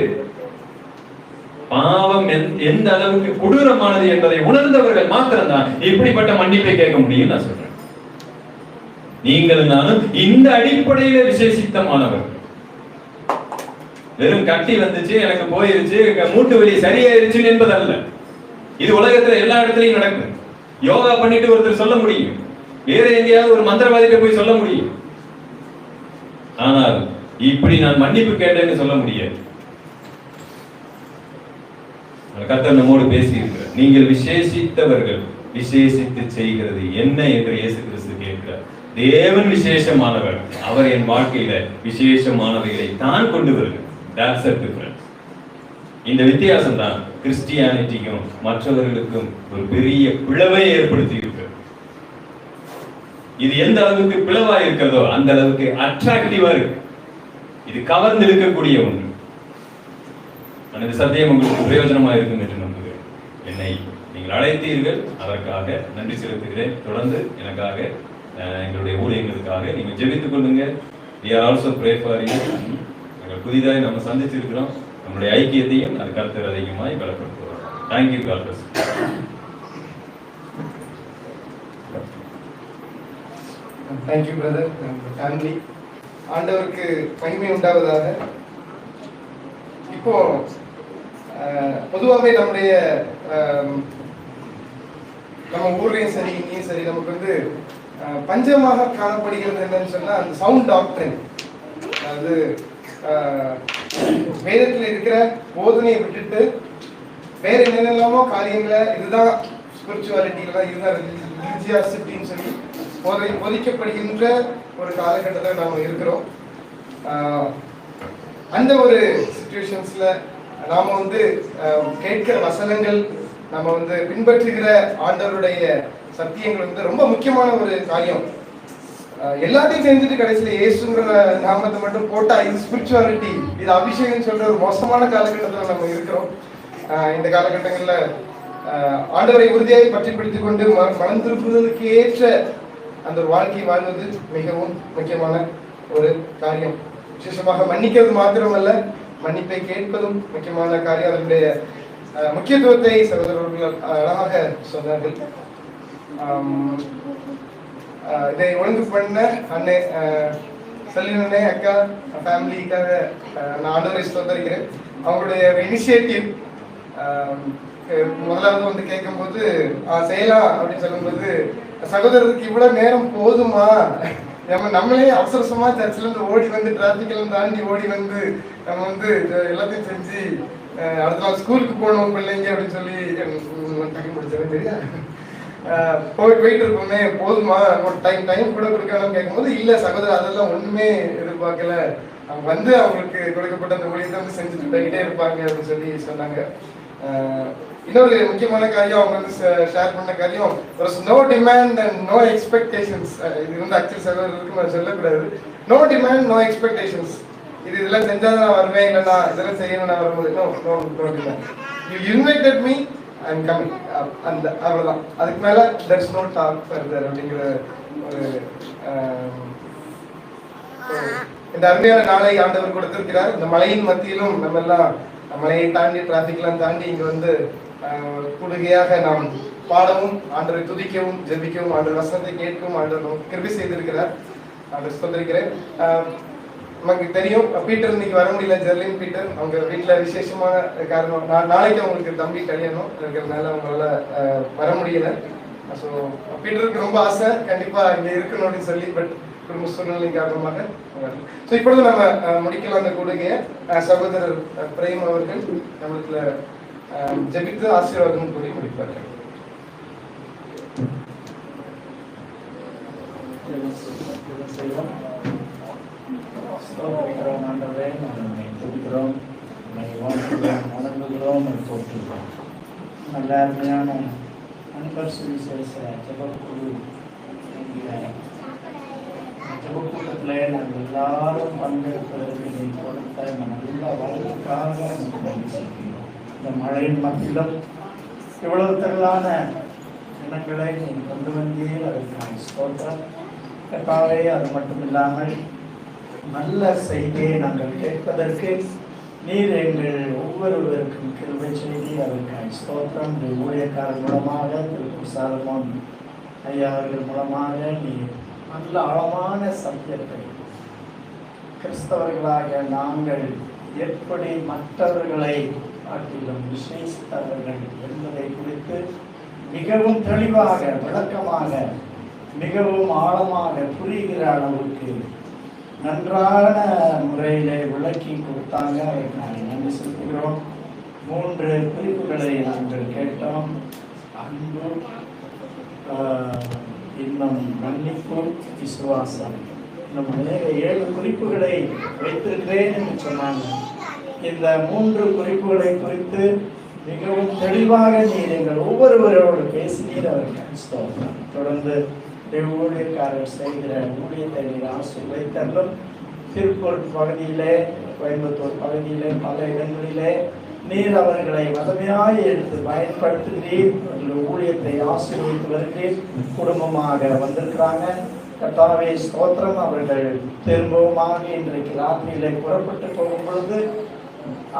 பாவம் எந்த அளவுக்கு கொடூரமானது என்பதை உணர்ந்தவர்கள் மாத்திரம்தான் இப்படிப்பட்ட மன்னிப்பை கேட்க முடியும் நான் சொல்றேன். நீங்களும் நானும் இந்த அடிப்படையில விசேஷித்தமானவர்கள். வெறும் கட்டி வந்துச்சு, எனக்கு போயிருச்சு, மூட்டு வலி சரியாயிருச்சு என்பதல்ல. இது உலகத்துல எல்லா இடத்துலயும் நடக்குது. யோகா பண்ணிட்டு ஒருத்தர் சொல்ல முடியும், வேற எங்கேயாவது ஒரு மந்திரவாதிட்ட போய் சொல்ல முடியும். ஆனால் இப்படி நான் மன்னிப்பு கேட்டேன்னு சொல்ல முடியாது. கர்த்தர் நம்மோடு பேசி இருக்கிறார். நீங்கள் விசேஷித்தவர்கள், விசேஷித்து செய்கிறது என்ன என்று இயேசு கிறிஸ்து கேட்கிறார். தேவன் விசேஷமானவர், அவர் என் வாழ்க்கையில விசேஷமானவைகளை தான் கொண்டு வருகிறார். That's a difference. இந்த வித்தியாசம் தான் கிறிஸ்டியானிட்டிக்கும் மற்றவர்களுக்கும் ஒரு பெரிய பிளவை ஏற்படுத்தி இருக்கு. இது எந்த அளவுக்கு பிளவா இருக்கிறதோ அந்த அளவுக்கு அட்ராக்டிவா இருக்கு. இது கவர்ந்து இருக்கக்கூடிய ஒன்று. அந்த சத்தியம் உங்களுக்கு பிரயோஜனமா இருக்கும் என்று நம்புகிறேன். என்னை நீங்கள் அழைத்தீர்கள், அதற்காக நன்றி செலுத்துகிறேன். தொடர்ந்து எனக்காக, எங்களுடைய ஊழியர்களுக்காக நீங்கள் ஜெபித்துக் கொள்ளுங்க. We are also pray for you. புதிதாக நம்ம சந்திச்சிருக்கிறோம். நம்முடைய ஐக்கியத்தையும் அது கர்த்தர் அதிகமாய் பலப்படுத்துவார். Thank you. God bless. Thank you brother. Family ஆண்டவருக்கு மகிமை உண்டாவதாக. இப்போ பொதுவாகவே நம்முடைய நம்ம ஊர்லேயும் சரி இங்கேயும் சரி நமக்கு வந்து பஞ்சமாக காணப்படுகிறது என்னன்னு சொன்னா அந்த சவுண்ட் டாக்டரின். அது வேதத்தில் இருக்கிற போதனையை விட்டுட்டு வேற என்னென்னலாமோ காரியங்களை இதுதான் ஸ்பிரிச்சுவாலிட்டி, இதுதான் ரிலிஜியாசிட்டின்னு சொல்லி போதிக்கப்படுகின்ற ஒரு காலகட்டத்தில் நாம் இருக்கிறோம். அந்த ஒரு சிச்சுவேஷன்ஸ்ல நாம வந்து கேட்கிற வசனங்கள், நம்ம வந்து பின்பற்றுகிற ஆண்டவருடைய சத்தியங்கள் வந்து ரொம்ப முக்கியமான ஒரு காரியம். எல்லாத்தையும் செஞ்சுட்டு கடைசியில இயேசுங்கிற நாமத்தை மட்டும் போட்டா இது ஸ்பிரிச்சுவாலிட்டி, இது அபிஷேகம் சொல்ற ஒரு மோசமான காலகட்டத்தில் நம்ம இருக்கிறோம். இந்த காலகட்டங்கள்ல ஆண்டவரை உறுதியாக பற்றி பிடித்துக் கொண்டு மனம் திருப்புவதற்கு ஏற்ற அந்த ஒரு வாழ்க்கை வாழ்வது மிகவும் முக்கியமான ஒரு காரியம். விசேஷமாக மன்னிக்கிறது மாத்திரமல்ல, மன்னிப்பை கேட்பதும் முக்கியமான காரியம். அதனுடைய முக்கியத்துவத்தை சகோதரர்கள் அழகாக சொன்னார்கள். இதை ஒழுங்கு பண்ண அண்ணே செல்லினே அக்கா ஃபேமிலிக்காக நான் ஆண்டவரை ஸ்தோத்திரிக்கிறேன். அவங்களுடைய இனிஷியேட்டிவ் முதலாவது வந்து கேட்கும்போது செய்யலாம் அப்படின்னு சொல்லும்போது, சகோதரருக்கு இவ்வளவு நேரம் போதுமா, நம்மளே அவசரமா சர்ச்சில் இருந்து ஓடி வந்து டிராபிக் எல்லாம் தாண்டி ஓடி வந்து நம்ம வந்து எல்லாத்தையும் செஞ்சு அடுத்த நாள் ஸ்கூலுக்கு போகணும் பிள்ளைங்க அப்படின்னு சொல்லி டக்கு முடிச்சது தெரியா போயிட்டு இருக்கோமே, போதுமா, ஒரு டைம் கூட கொடுக்கணும்னு கேட்கும்போது, இல்ல சகோதரர் அதெல்லாம் ஒண்ணுமே எதிர்பார்க்கல, அவங்க வந்து அவங்களுக்கு கொடுக்கப்பட்ட அந்த ஊழியத்தை வந்து செஞ்சுட்டு போய்கிட்டே இருப்பாங்க அப்படின்னு சொல்லி சொன்னாங்க. இன்னொரு முக்கியமான காரியம் அவங்க வந்து ஷேர் பண்ண காரியம், no demand and no expectations. இது வந்து ஆக்சுவலி சகோதரருக்கு சொல்லக்கூடாது. No demand no expectations. இதெல்லாம் செஞ்சாதான் நான் வருவேன், இல்லைன்னா இதெல்லாம் செய்யணும் நான் வரும்போது no demand. You invited me, I am coming. அந்த அவ்வளவுதான். அதுக்கு மேல there's no talk further அப்படிங்கிற ஒரு இந்த அருமையான நாளை ஆண்டவர் கொடுத்திருக்கிறார். இந்த மலையின் மத்தியிலும் நம்ம எல்லாம் மலையை தாண்டி டிராபிக்லாம் தாண்டி இங்க வந்து கூடுகையாக நாம் பாடவும், ஆண்டவரை துதிக்கவும், ஜெபிக்கவும், ஆண்டவர் வசனத்தை கேட்கவும் ஆண்டவர் நமக்கு கிருபை செய்திருக்கிறார். ஆண்டவர் ஸ்தோத்திரிக்கிறேன். நமக்கு தெரியும் பீட்டர் இன்னைக்கு வர முடியல, ஜெர்லின் பீட்டர் அவங்க வீட்டுல விசேஷமான காரணம். நாளைக்கு அவங்களுக்கு தம்பி கல்யாணம் இருக்கிறதுனால அவங்களால வர முடியல. ஸோ பீட்டருக்கு ரொம்ப ஆசை கண்டிப்பா இங்க இருக்கணும் அப்படின்னு சொல்லி, பட் குடும்ப சூழ்நிலை காரணமாக. ஸோ இப்பொழுது நம்ம முடிக்கலாம் அந்த கூடுகையை. சகோதரர் பிரேம் அவர்கள் நம்மளுக்கு ஜெபித்து ஆசீர்வாதம் கூறி முடிப்பார்கள். ஸ்தோத்திரிக்கிறோம் ஆண்டவரே, நாங்கள் துதிக்கிறோம், வாழ்த்துகிறோம், வணங்குகிறோம், போற்றுகிறோம். நல்ல அருமையான அன்பர் சுவிசேஷ ஜெபக்குழு ஜெபக்கூட்டத்தில் நாங்கள் எல்லாரும் பங்கெடுப்பதற்கு நீ கொடுத்த நல்ல வாழ்வுக்காக இந்த மழையின் மத்தியிலும் இவ்வளவு திரளான எண்ணங்களை நீ கொண்டு வந்தே அதற்கான ஸ்தோத்திரம். கர்த்தாவே, அது மட்டும் இல்லாமல் நல்ல செய்தியை நாங்கள் கேட்பதற்கு நீர் எங்கள் ஒவ்வொருவருக்கும் கிருபை செய்தி அதற்கான ஸ்தோத்திரம். ஊழியக்காரர் மூலமாக திரு சாலமோன் ஐயா அவர்கள் மூலமாக நீர் நல்ல ஆழமான சத்தியத்தை கிறிஸ்தவர்களாக நாங்கள் எப்படி மற்றவர்களை காட்டிலும் விசேஷித்தவர்கள் என்பதை குறித்து மிகவும் தெளிவாக, விளக்கமாக, மிகவும் ஆழமாக புரிகிற அளவுக்கு நன்றான முறையிலே விளக்கி கொடுத்தாங்க. நாங்கள் நன்றி செலுத்துகிறோம். 3 குறிப்புகளை நாங்கள் கேட்டோம். அன்பு, இன்னும் மன்னிப்பு, விசுவாசம். இன்னும் 7 குறிப்புகளை வைத்திருக்கிறேன் என்று சொன்னாங்க. இந்த 3 குறிப்புகளை குறித்து மிகவும் தெளிவாக நீர் எங்கள் ஒவ்வொருவரோடு பேசினீர். அவர்கள் ஸ்தோத்திரம். தொடர்ந்து ஊழியக்காரர் செய்கிற ஊழியத்தை நீர் ஆசீர்வதித்தருளும். திருப்பூர் பகுதியிலே, கோயம்புத்தூர் பகுதியிலே, பல இடங்களிலே நீர் அவர்களை வலிமையாய் எடுத்து பயன்படுத்துகிறீர். அவர்கள் ஊழியத்தை ஆசீர்வதித்து வருகிறீர். குடும்பமாக வந்திருக்கிறாங்க. கர்த்தாவே ஸ்தோத்திரம். அவர்கள் திரும்பவுமாக இன்றைக்கு ராத்திரியிலே புறப்பட்டு போகும் பொழுது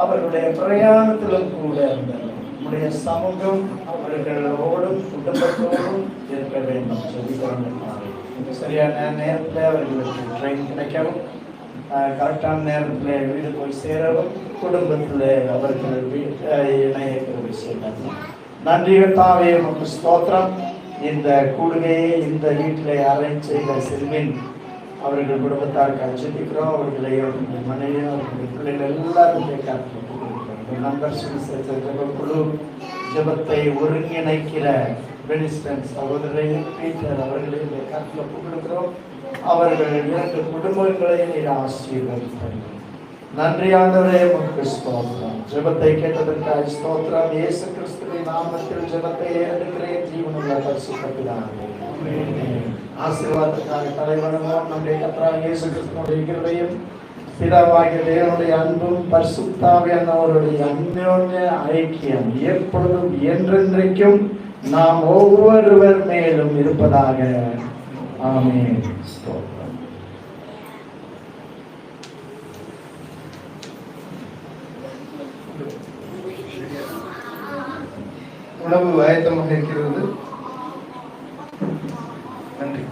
அவர்களுடைய பிரயாணத்திலும் கூட நம்முடைய சமூகம் அவர்களோடும் குடும்பத்தோடும் இருக்க வேண்டும். சரியான நேரத்தில் அவர்களுக்கு ட்ரெயின் கிடைக்கவும், கரெக்டான நேரத்தில் வீடு போய் சேரவும், குடும்பத்தில் அவர்கள் இணைய செய்யலாம். நன்றி கர்த்தாவே, உமக்கு ஸ்தோத்திரம். இந்த கூடுகையை இந்த வீட்டில் அரேஞ்ச் செய்த செல்வின் அவர்கள் குடும்பத்தார் கழிச்சிருக்கிறோம். அவர்களை, அவர்களுடைய மனைவி, அவர்களுடைய பிள்ளைகள் எல்லாருமே காத்து நம்பர் ஜெபக்குழு ஜெபத்தை ஒருங்கிணைக்கிற பெனிஸ்டன் சகோதரரை பீட்டர் அவர்களை காத்துல கூப்பிடுகிறோம். அவர்கள் 2 குடும்பங்களை நீர் ஆசீர்வதித்தார். நன்றி ஆண்டவரே, உமக்கு ஸ்தோத்திரம். ஜெபத்தை கேட்டதற்காக ஸ்தோத்திரம். இயேசு கிறிஸ்துவின் நாமத்தில் ஜெபத்தை ஏறெடுக்கிறேன். ஜீவனுள்ள பரிசுத்த பிதாவே, ஆசீர்வாதத்துக்காக தலைவணங்கும். நம்முடைய கர்த்தராகிய இயேசு கிறிஸ்துவினுடைய கிருபையும் பிதாவாகிய தேவனுடைய அன்பும் பரிசுத்த ஆவியானவருடைய அன்யோன்ய ஐக்கியம் எப்பொழுதும் என்றென்றைக்கும் நாம் ஒவ்வொருவர் மேலும் இருப்பதாக. ஆமென். உணவு ஆயத்தமாக இருக்கிறது. நன்றி.